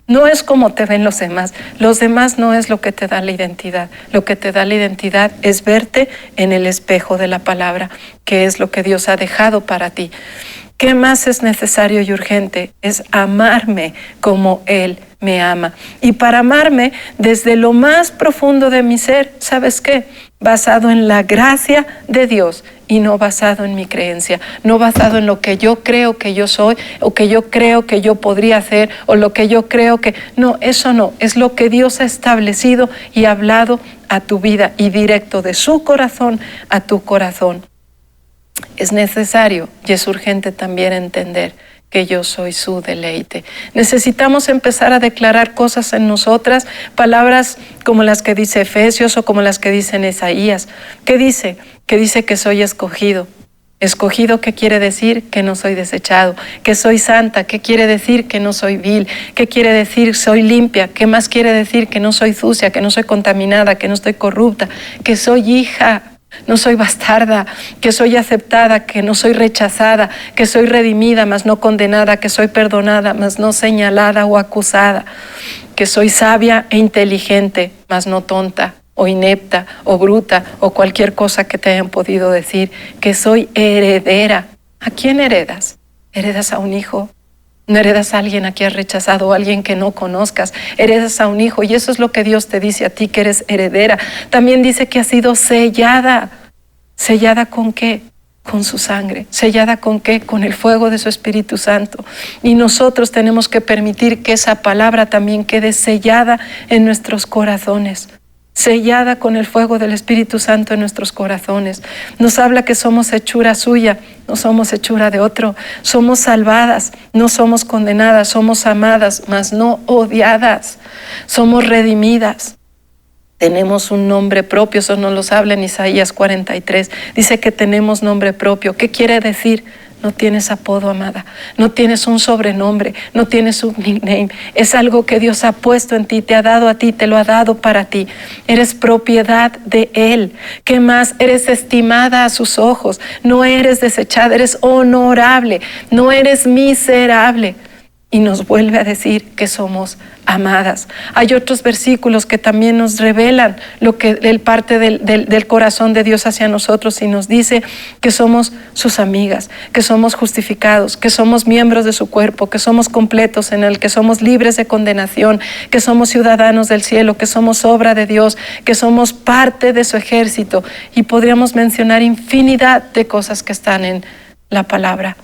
No es como te ven los demás. Los demás no es lo que te da la identidad. Lo que te da la identidad es verte en el espejo de la palabra, que es lo que Dios ha dejado para ti. ¿Qué más es necesario y urgente? Es amarme como Él me ama. Y para amarme desde lo más profundo de mi ser, ¿sabes qué? Basado en la gracia de Dios y no basado en mi creencia, no basado en lo que yo creo que yo soy o que yo creo que yo podría hacer o lo que yo creo que... No, eso no, es lo que Dios ha establecido y ha hablado a tu vida y directo de su corazón a tu corazón. Es necesario y es urgente también entender que yo soy su deleite. Necesitamos empezar a declarar cosas en nosotras, palabras como las que dice Efesios o como las que dice en Isaías. ¿Qué dice? Que dice que soy escogido. Escogido, ¿qué quiere decir? Que no soy desechado. Que soy santa, ¿qué quiere decir? Que no soy vil. ¿Qué quiere decir? Soy limpia. ¿Qué más quiere decir? Que no soy sucia, que no soy contaminada, que no estoy corrupta, que soy hija. No soy bastarda, que soy aceptada, que no soy rechazada, que soy redimida, mas no condenada, que soy perdonada, mas no señalada o acusada, que soy sabia e inteligente, mas no tonta o inepta o bruta o cualquier cosa que te hayan podido decir, que soy heredera. ¿A quién heredas? ¿Heredas a un hijo? No heredas a alguien a quien has rechazado o a alguien que no conozcas. Heredas a un hijo y eso es lo que Dios te dice a ti, que eres heredera. También dice que has sido sellada. ¿Sellada con qué? Con su sangre. ¿Sellada con qué? Con el fuego de su Espíritu Santo. Y nosotros tenemos que permitir que esa palabra también quede sellada en nuestros corazones. Sellada con el fuego del Espíritu Santo en nuestros corazones. Nos habla que somos hechura suya, no somos hechura de otro. Somos salvadas, no somos condenadas, somos amadas, mas no odiadas. Somos redimidas. Tenemos un nombre propio, eso nos lo habla en Isaías 43. Dice que tenemos nombre propio. ¿Qué quiere decir? No tienes apodo, amada. No tienes un sobrenombre. No tienes un nickname. Es algo que Dios ha puesto en ti, te ha dado a ti, te lo ha dado para ti. Eres propiedad de Él. ¿Qué más? Eres estimada a sus ojos. No eres desechada, eres honorable. No eres miserable. Y nos vuelve a decir que somos amadas. Hay otros versículos que también nos revelan lo que el parte del corazón de Dios hacia nosotros y nos dice que somos sus amigas, que somos justificados, que somos miembros de su cuerpo, que somos completos en Él, que somos libres de condenación, que somos ciudadanos del cielo, que somos obra de Dios, que somos parte de su ejército. Y podríamos mencionar infinidad de cosas que están en la palabra,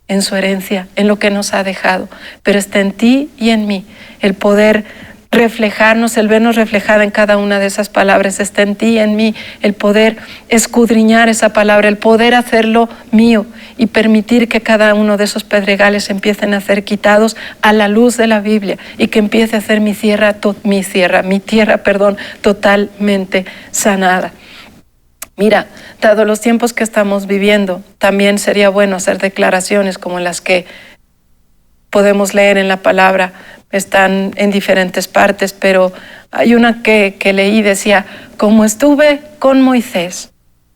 en su herencia, en lo que nos ha dejado, pero está en ti y en mí. El poder reflejarnos, el vernos reflejada en cada una de esas palabras, está en ti y en mí. El poder escudriñar esa palabra, el poder hacerlo mío y permitir que cada uno de esos pedregales empiecen a ser quitados a la luz de la Biblia y que empiece a ser mi tierra totalmente sanada. Mira, dado los tiempos que estamos viviendo, también sería bueno hacer declaraciones como las que podemos leer en la palabra. Están en diferentes partes, pero hay una que leí, decía: como estuve con Moisés,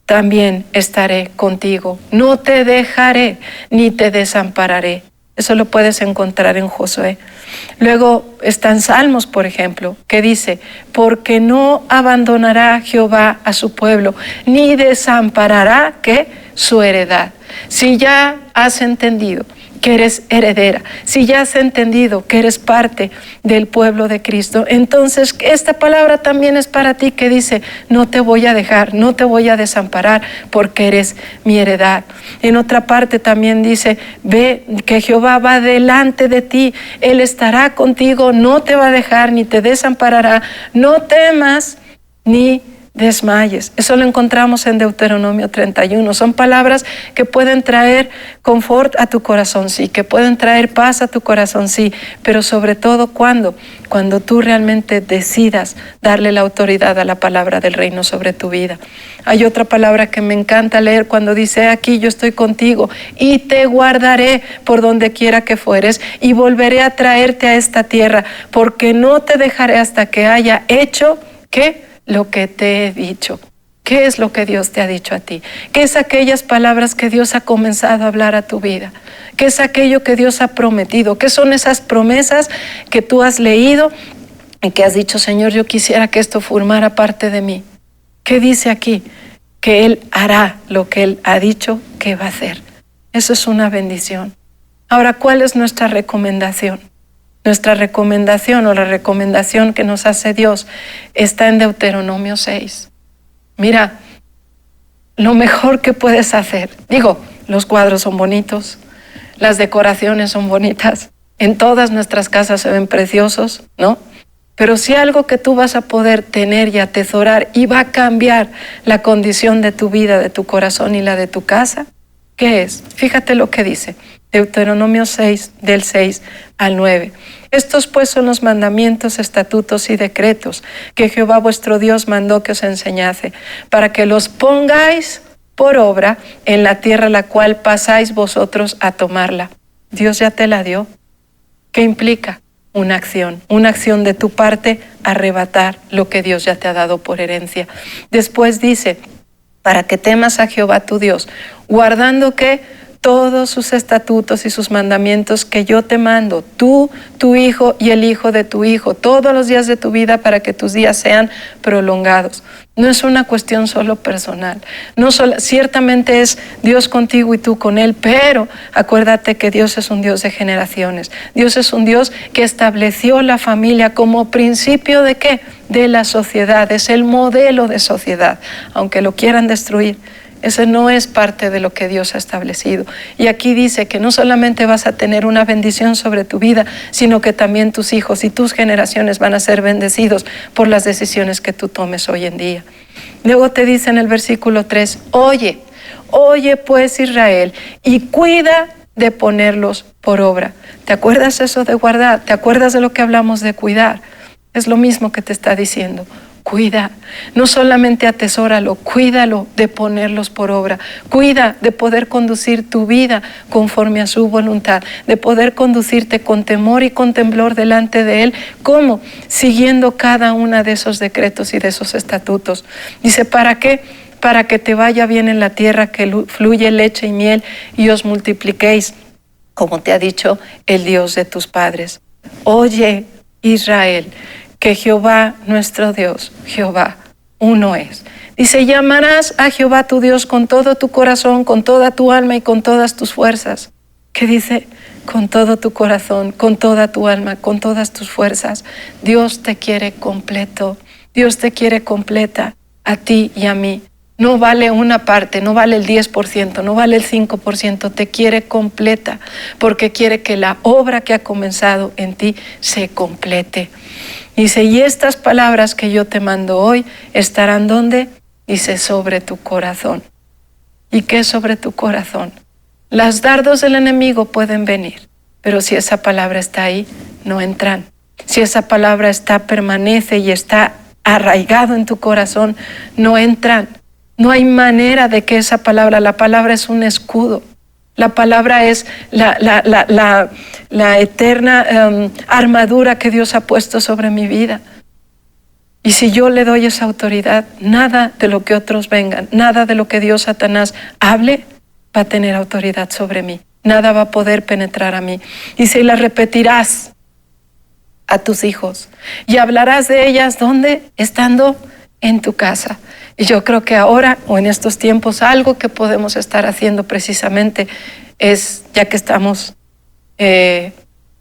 también estaré contigo. No te dejaré ni te desampararé. Eso lo puedes encontrar en Josué. Luego está en Salmos, por ejemplo, que dice, porque no abandonará Jehová a su pueblo, ni desamparará, ¿qué? Su heredad. Si ya has entendido que eres heredera, si ya has entendido que eres parte del pueblo de Cristo, entonces esta palabra también es para ti, que dice, no te voy a dejar, no te voy a desamparar, porque eres mi heredad. En otra parte también dice, ve que Jehová va delante de ti, Él estará contigo, no te va a dejar ni te desamparará, no temas ni desmayes. Eso lo encontramos en Deuteronomio 31. Son palabras que pueden traer confort a tu corazón, sí, que pueden traer paz a tu corazón, sí, pero sobre todo cuando tú realmente decidas darle la autoridad a la palabra del reino sobre tu vida. Hay otra palabra que me encanta leer cuando dice, aquí yo estoy contigo y te guardaré por donde quiera que fueres y volveré a traerte a esta tierra, porque no te dejaré hasta que haya hecho, ¿qué? Lo que te he dicho. ¿Qué es lo que Dios te ha dicho a ti? ¿Qué es aquellas palabras que Dios ha comenzado a hablar a tu vida? ¿Qué es aquello que Dios ha prometido? ¿Qué son esas promesas que tú has leído y que has dicho, Señor, yo quisiera que esto formara parte de mí? ¿Qué dice aquí? Que Él hará lo que Él ha dicho que va a hacer. Eso es una bendición. Ahora, ¿cuál es nuestra recomendación? Nuestra recomendación, o la recomendación que nos hace Dios, está en Deuteronomio 6. Mira, lo mejor que puedes hacer, los cuadros son bonitos, las decoraciones son bonitas, en todas nuestras casas se ven preciosos, ¿no? Pero si algo que tú vas a poder tener y atesorar y va a cambiar la condición de tu vida, de tu corazón y la de tu casa, ¿qué es? Fíjate lo que dice Deuteronomio 6, del 6 al 9. Estos pues son los mandamientos, estatutos y decretos que Jehová vuestro Dios mandó que os enseñase, para que los pongáis por obra en la tierra la cual pasáis vosotros a tomarla. Dios ya te la dio. ¿Qué implica? Una acción de tu parte, arrebatar lo que Dios ya te ha dado por herencia. Después dice, para que temas a Jehová tu Dios, guardando que todos sus estatutos y sus mandamientos que yo te mando, tú, tu hijo y el hijo de tu hijo, todos los días de tu vida, para que tus días sean prolongados. No es una cuestión solo personal. Ciertamente es Dios contigo y tú con Él, pero acuérdate que Dios es un Dios de generaciones. Dios es un Dios que estableció la familia como principio ¿de qué? De la sociedad. Es el modelo de sociedad, aunque lo quieran destruir. Ese no es parte de lo que Dios ha establecido. Y aquí dice que no solamente vas a tener una bendición sobre tu vida, sino que también tus hijos y tus generaciones van a ser bendecidos por las decisiones que tú tomes hoy en día. Luego te dice en el versículo 3, oye pues Israel, y cuida de ponerlos por obra. ¿Te acuerdas eso de guardar? ¿Te acuerdas de lo que hablamos de cuidar? Es lo mismo que te está diciendo. Cuida, no solamente atesóralo, cuídalo de ponerlos por obra. Cuida de poder conducir tu vida conforme a su voluntad, de poder conducirte con temor y con temblor delante de Él. ¿Cómo? Siguiendo cada uno de esos decretos y de esos estatutos. Dice, ¿para qué? Para que te vaya bien en la tierra que fluye leche y miel y os multipliquéis, como te ha dicho el Dios de tus padres. Oye, Israel, que Jehová nuestro Dios, Jehová, uno es. Dice, llamarás a Jehová tu Dios con todo tu corazón, con toda tu alma y con todas tus fuerzas. ¿Qué dice? Con todo tu corazón, con toda tu alma, con todas tus fuerzas. Dios te quiere completo. Dios te quiere completa, a ti y a mí. No vale una parte, no vale el 10%, no vale el 5%, te quiere completa, porque quiere que la obra que ha comenzado en ti se complete. Dice, y estas palabras que yo te mando hoy estarán ¿dónde? Dice, sobre tu corazón. ¿Y qué es sobre tu corazón? Los dardos del enemigo pueden venir, pero si esa palabra está ahí, no entran. Si esa palabra permanece y está arraigado en tu corazón, no entran. No hay manera de que la palabra es un escudo. La palabra es la eterna armadura que Dios ha puesto sobre mi vida. Y si yo le doy esa autoridad, nada de lo que otros vengan, nada de lo que Dios, Satanás, hable, va a tener autoridad sobre mí. nada va a poder penetrar a mí. Dice, y las repetirás a tus hijos y hablarás de ellas, ¿dónde? Estando en tu casa. Y yo creo que ahora o en estos tiempos algo que podemos estar haciendo precisamente es, ya que estamos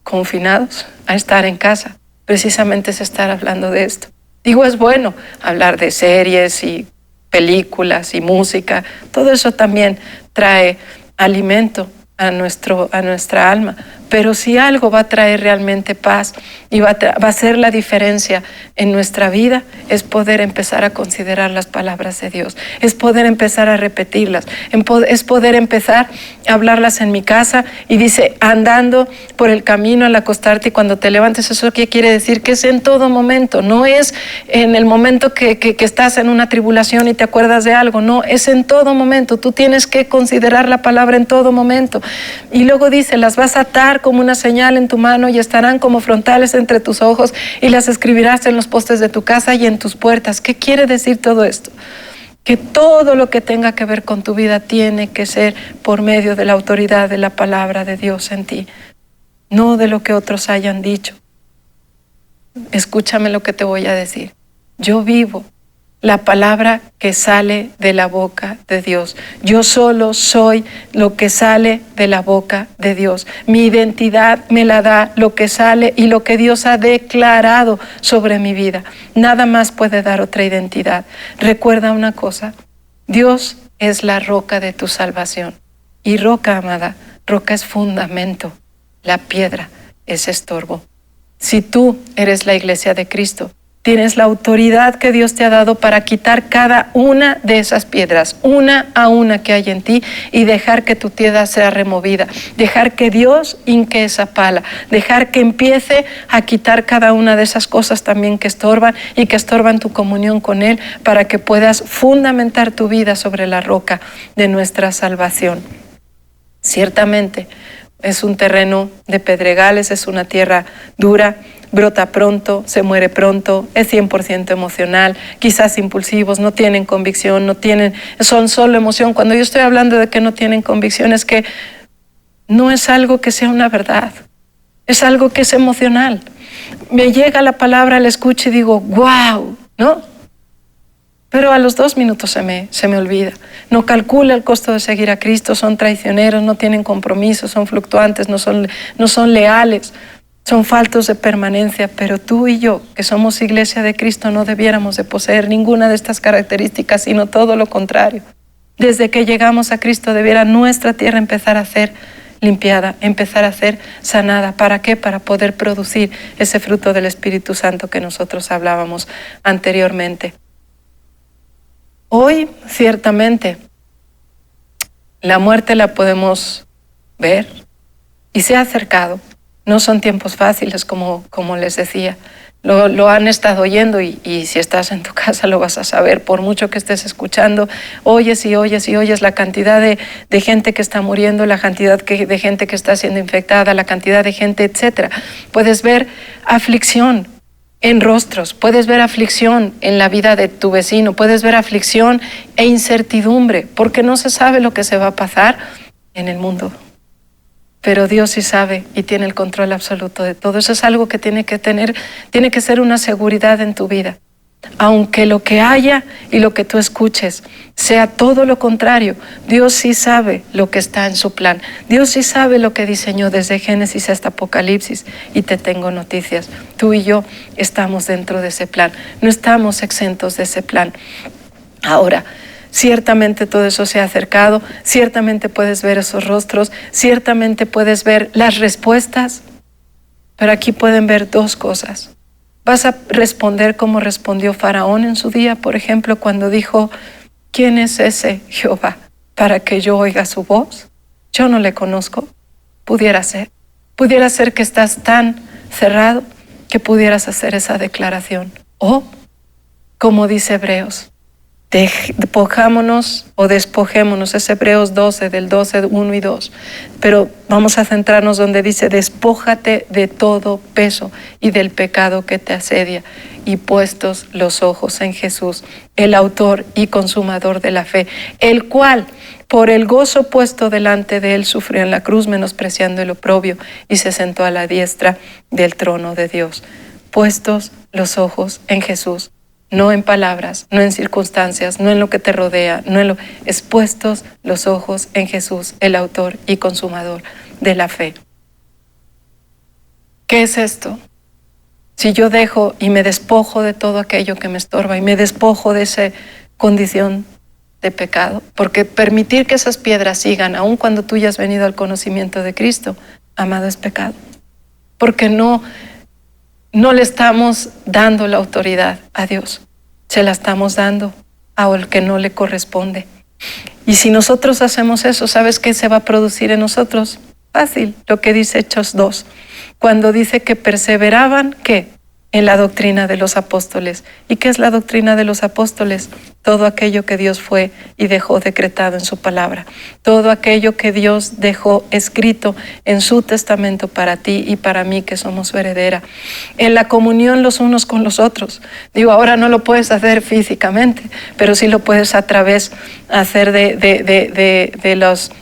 confinados a estar en casa, precisamente es estar hablando de esto. Digo, es bueno hablar de series y películas y música, todo eso también trae alimento a nuestra alma, pero si algo va a traer realmente paz y va a hacer la diferencia en nuestra vida, es poder empezar a considerar las palabras de Dios, es poder empezar a repetirlas, es poder empezar a hablarlas en mi casa. Y dice, andando por el camino al acostarte y cuando te levantes. ¿Eso qué quiere decir? Que es en todo momento, no es en el momento que estás en una tribulación y te acuerdas de algo, no, es en todo momento. Tú tienes que considerar la palabra en todo momento. Y luego dice, las vas a atar como una señal en tu mano y estarán como frontales entre tus ojos y las escribirás en los postes de tu casa y en tus puertas. ¿Qué quiere decir todo esto? Que todo lo que tenga que ver con tu vida tiene que ser por medio de la autoridad de la palabra de Dios en ti, no de lo que otros hayan dicho. Escúchame lo que te voy a decir. Yo vivo la palabra que sale de la boca de Dios. Yo solo soy lo que sale de la boca de Dios. Mi identidad me la da lo que sale y lo que Dios ha declarado sobre mi vida. Nada más puede dar otra identidad. Recuerda una cosa, Dios es la roca de tu salvación. Y roca, amada, roca es fundamento. La piedra es estorbo. Si tú eres la iglesia de Cristo, tienes la autoridad que Dios te ha dado para quitar cada una de esas piedras, una a una que hay en ti, y dejar que tu piedra sea removida, dejar que Dios hinque esa pala, dejar que empiece a quitar cada una de esas cosas también que estorban y que estorban tu comunión con Él, para que puedas fundamentar tu vida sobre la roca de nuestra salvación. Ciertamente es un terreno de pedregales, es una tierra dura, brota pronto, se muere pronto, es 100% emocional, quizás impulsivos, no tienen convicción, son solo emoción. Cuando yo estoy hablando de que no tienen convicción, es que no es algo que sea una verdad, es algo que es emocional. Me llega la palabra, la escucho y digo, wow, ¿no? Pero a los 2 minutos se me olvida. No calcula el costo de seguir a Cristo, son traicioneros, no tienen compromiso, son fluctuantes, no son leales, son faltos de permanencia. Pero tú y yo, que somos iglesia de Cristo, no debiéramos de poseer ninguna de estas características, sino todo lo contrario. Desde que llegamos a Cristo, debiera nuestra tierra empezar a ser limpiada, empezar a ser sanada. ¿Para qué? Para poder producir ese fruto del Espíritu Santo que nosotros hablábamos anteriormente. Hoy, ciertamente, la muerte la podemos ver y se ha acercado. No son tiempos fáciles, como les decía. Lo han estado oyendo y si estás en tu casa lo vas a saber. Por mucho que estés escuchando, oyes y oyes y oyes la cantidad de gente que está muriendo, la cantidad de gente que está siendo infectada, la cantidad de gente, etc. Puedes ver aflicción en rostros, puedes ver aflicción en la vida de tu vecino, puedes ver aflicción e incertidumbre, porque no se sabe lo que se va a pasar en el mundo. Pero Dios sí sabe y tiene el control absoluto de todo. Eso es algo que tiene que ser una seguridad en tu vida. Aunque lo que haya y lo que tú escuches sea todo lo contrario, Dios sí sabe lo que está en su plan. Dios sí sabe lo que diseñó desde Génesis hasta Apocalipsis. Y te tengo noticias. Tú y yo estamos dentro de ese plan. No estamos exentos de ese plan. Ahora, ciertamente todo eso se ha acercado, ciertamente puedes ver esos rostros, ciertamente puedes ver las respuestas, pero aquí pueden ver 2 cosas. Vas a responder como respondió Faraón en su día, por ejemplo, cuando dijo, ¿quién es ese Jehová para que yo oiga su voz? Yo no le conozco. Pudiera ser que estás tan cerrado que pudieras hacer esa declaración. O, como dice Hebreos, despojémonos, es Hebreos 12, del 12, 1 y 2. Pero vamos a centrarnos donde dice, despójate de todo peso y del pecado que te asedia, y puestos los ojos en Jesús, el autor y consumador de la fe, el cual, por el gozo puesto delante de él, sufrió en la cruz, menospreciando el oprobio, y se sentó a la diestra del trono de Dios. Puestos los ojos en Jesús, no en palabras, no en circunstancias, no en lo que te rodea, es puestos los ojos en Jesús, el autor y consumador de la fe. ¿Qué es esto? Si yo dejo y me despojo de todo aquello que me estorba y me despojo de esa condición de pecado, porque permitir que esas piedras sigan, aun cuando tú ya has venido al conocimiento de Cristo, amado, es pecado. Porque no le estamos dando la autoridad a Dios, se la estamos dando al que no le corresponde. Y si nosotros hacemos eso, ¿sabes qué se va a producir en nosotros? Fácil, lo que dice Hechos 2, cuando dice que perseveraban, ¿qué? En la doctrina de los apóstoles. ¿Y qué es la doctrina de los apóstoles? Todo aquello que Dios fue y dejó decretado en su palabra. Todo aquello que Dios dejó escrito en su testamento para ti y para mí, que somos su heredera. En la comunión los unos con los otros. Digo, ahora no lo puedes hacer físicamente, pero sí lo puedes a través hacer de los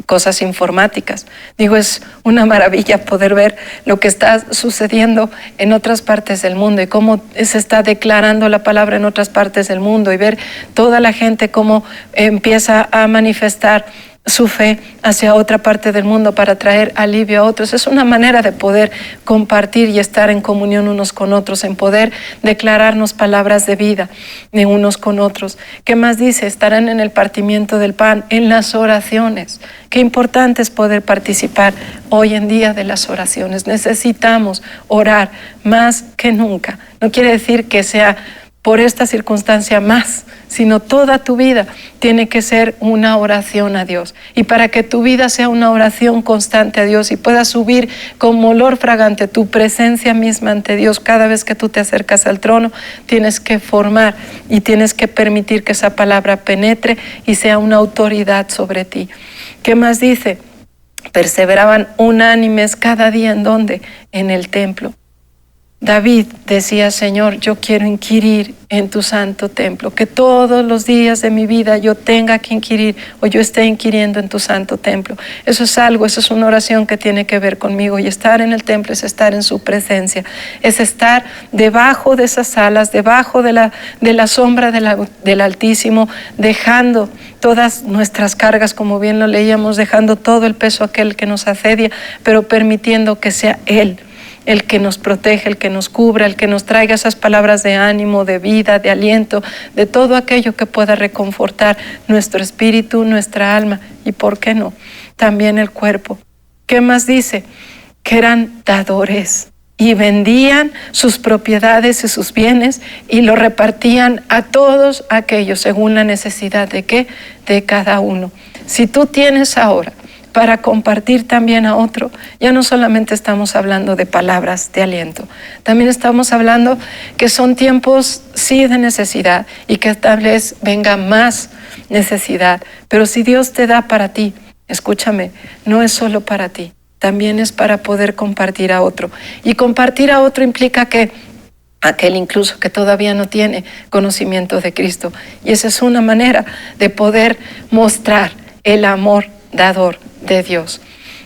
cosas informáticas. Digo, es una maravilla poder ver lo que está sucediendo en otras partes del mundo y cómo se está declarando la palabra en otras partes del mundo, y ver toda la gente cómo empieza a manifestar su fe hacia otra parte del mundo para traer alivio a otros. Es una manera de poder compartir y estar en comunión unos con otros, en poder declararnos palabras de vida de unos con otros. ¿Qué más dice? Estarán en el partimiento del pan, en las oraciones. Qué importante es poder participar hoy en día de las oraciones. Necesitamos orar más que nunca. No quiere decir que sea por esta circunstancia más, sino toda tu vida tiene que ser una oración a Dios. Y para que tu vida sea una oración constante a Dios y puedas subir como olor fragante tu presencia misma ante Dios cada vez que tú te acercas al trono, tienes que formar y tienes que permitir que esa palabra penetre y sea una autoridad sobre ti. ¿Qué más dice? Perseveraban unánimes cada día, ¿en dónde? En el templo. David decía, Señor, yo quiero inquirir en tu santo templo, que todos los días de mi vida yo tenga que inquirir o yo esté inquiriendo en tu santo templo. Eso es una oración que tiene que ver conmigo, y estar en el templo es estar en su presencia, es estar debajo de esas alas, debajo de la sombra del Altísimo, dejando todas nuestras cargas, como bien lo leíamos, dejando todo el peso aquel que nos asedia, pero permitiendo que sea Él el que nos protege, el que nos cubra, el que nos traiga esas palabras de ánimo, de vida, de aliento, de todo aquello que pueda reconfortar nuestro espíritu, nuestra alma y, ¿por qué no?, también el cuerpo. ¿Qué más dice? Que eran dadores y vendían sus propiedades y sus bienes y lo repartían a todos aquellos según la necesidad de ¿qué? De cada uno. Si tú tienes ahora para compartir también a otro, ya no solamente estamos hablando de palabras de aliento, también estamos hablando que son tiempos sí de necesidad y que tal vez venga más necesidad, pero si Dios te da para ti, escúchame, no es solo para ti, también es para poder compartir a otro. Y compartir a otro implica que aquel incluso que todavía no tiene conocimiento de Cristo, y esa es una manera de poder mostrar el amor dador de Dios.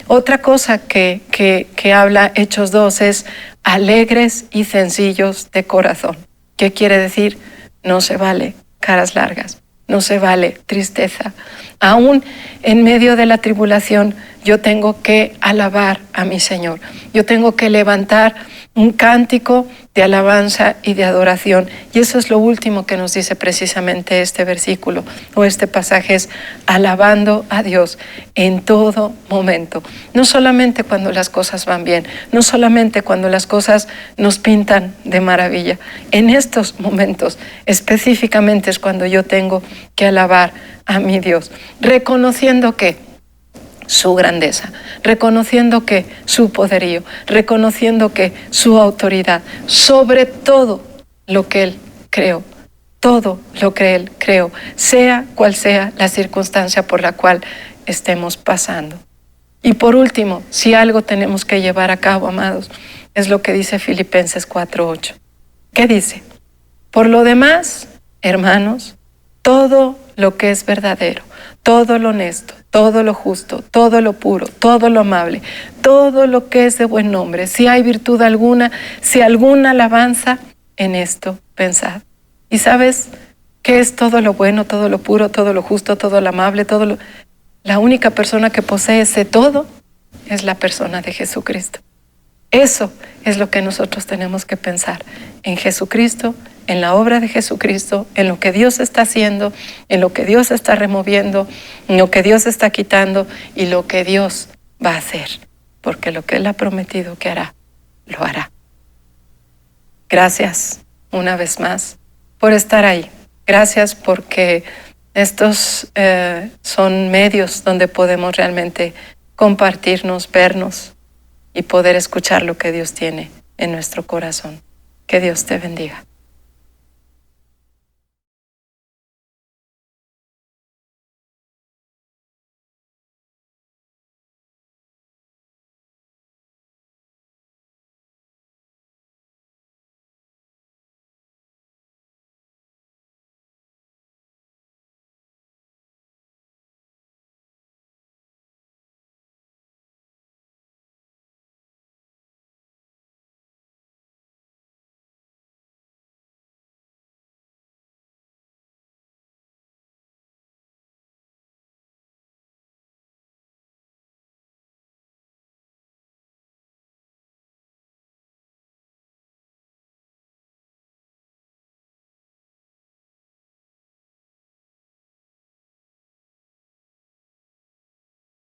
Otra cosa que habla Hechos 2 es alegres y sencillos de corazón. ¿Qué quiere decir? No se vale caras largas, no se vale tristeza. Aún en medio de la tribulación, yo tengo que alabar a mi Señor. Yo tengo que levantar un cántico de alabanza y de adoración. Y eso es lo último que nos dice precisamente este versículo o este pasaje, es alabando a Dios en todo momento. No solamente cuando las cosas van bien, no solamente cuando las cosas nos pintan de maravilla. En estos momentos específicamente es cuando yo tengo que alabar a mi Dios, reconociendo que su grandeza, reconociendo que su poderío, reconociendo que su autoridad sobre todo lo que Él creó, todo lo que Él creó, sea cual sea la circunstancia por la cual estemos pasando. Y por último, si algo tenemos que llevar a cabo, amados, es lo que dice Filipenses 4:8. ¿Qué dice? Por lo demás, hermanos, todo lo que es verdadero, todo lo honesto, todo lo justo, todo lo puro, todo lo amable, todo lo que es de buen nombre, si hay virtud alguna, si alguna alabanza, en esto pensad. ¿Y sabes qué es todo lo bueno, todo lo puro, todo lo justo, todo lo amable, La única persona que posee ese todo es la persona de Jesucristo. Eso es lo que nosotros tenemos que pensar, en Jesucristo, en la obra de Jesucristo, en lo que Dios está haciendo, en lo que Dios está removiendo, en lo que Dios está quitando y lo que Dios va a hacer, porque lo que Él ha prometido que hará, lo hará. Gracias una vez más por estar ahí. Gracias porque estos son medios donde podemos realmente compartirnos, vernos y poder escuchar lo que Dios tiene en nuestro corazón. Que Dios te bendiga.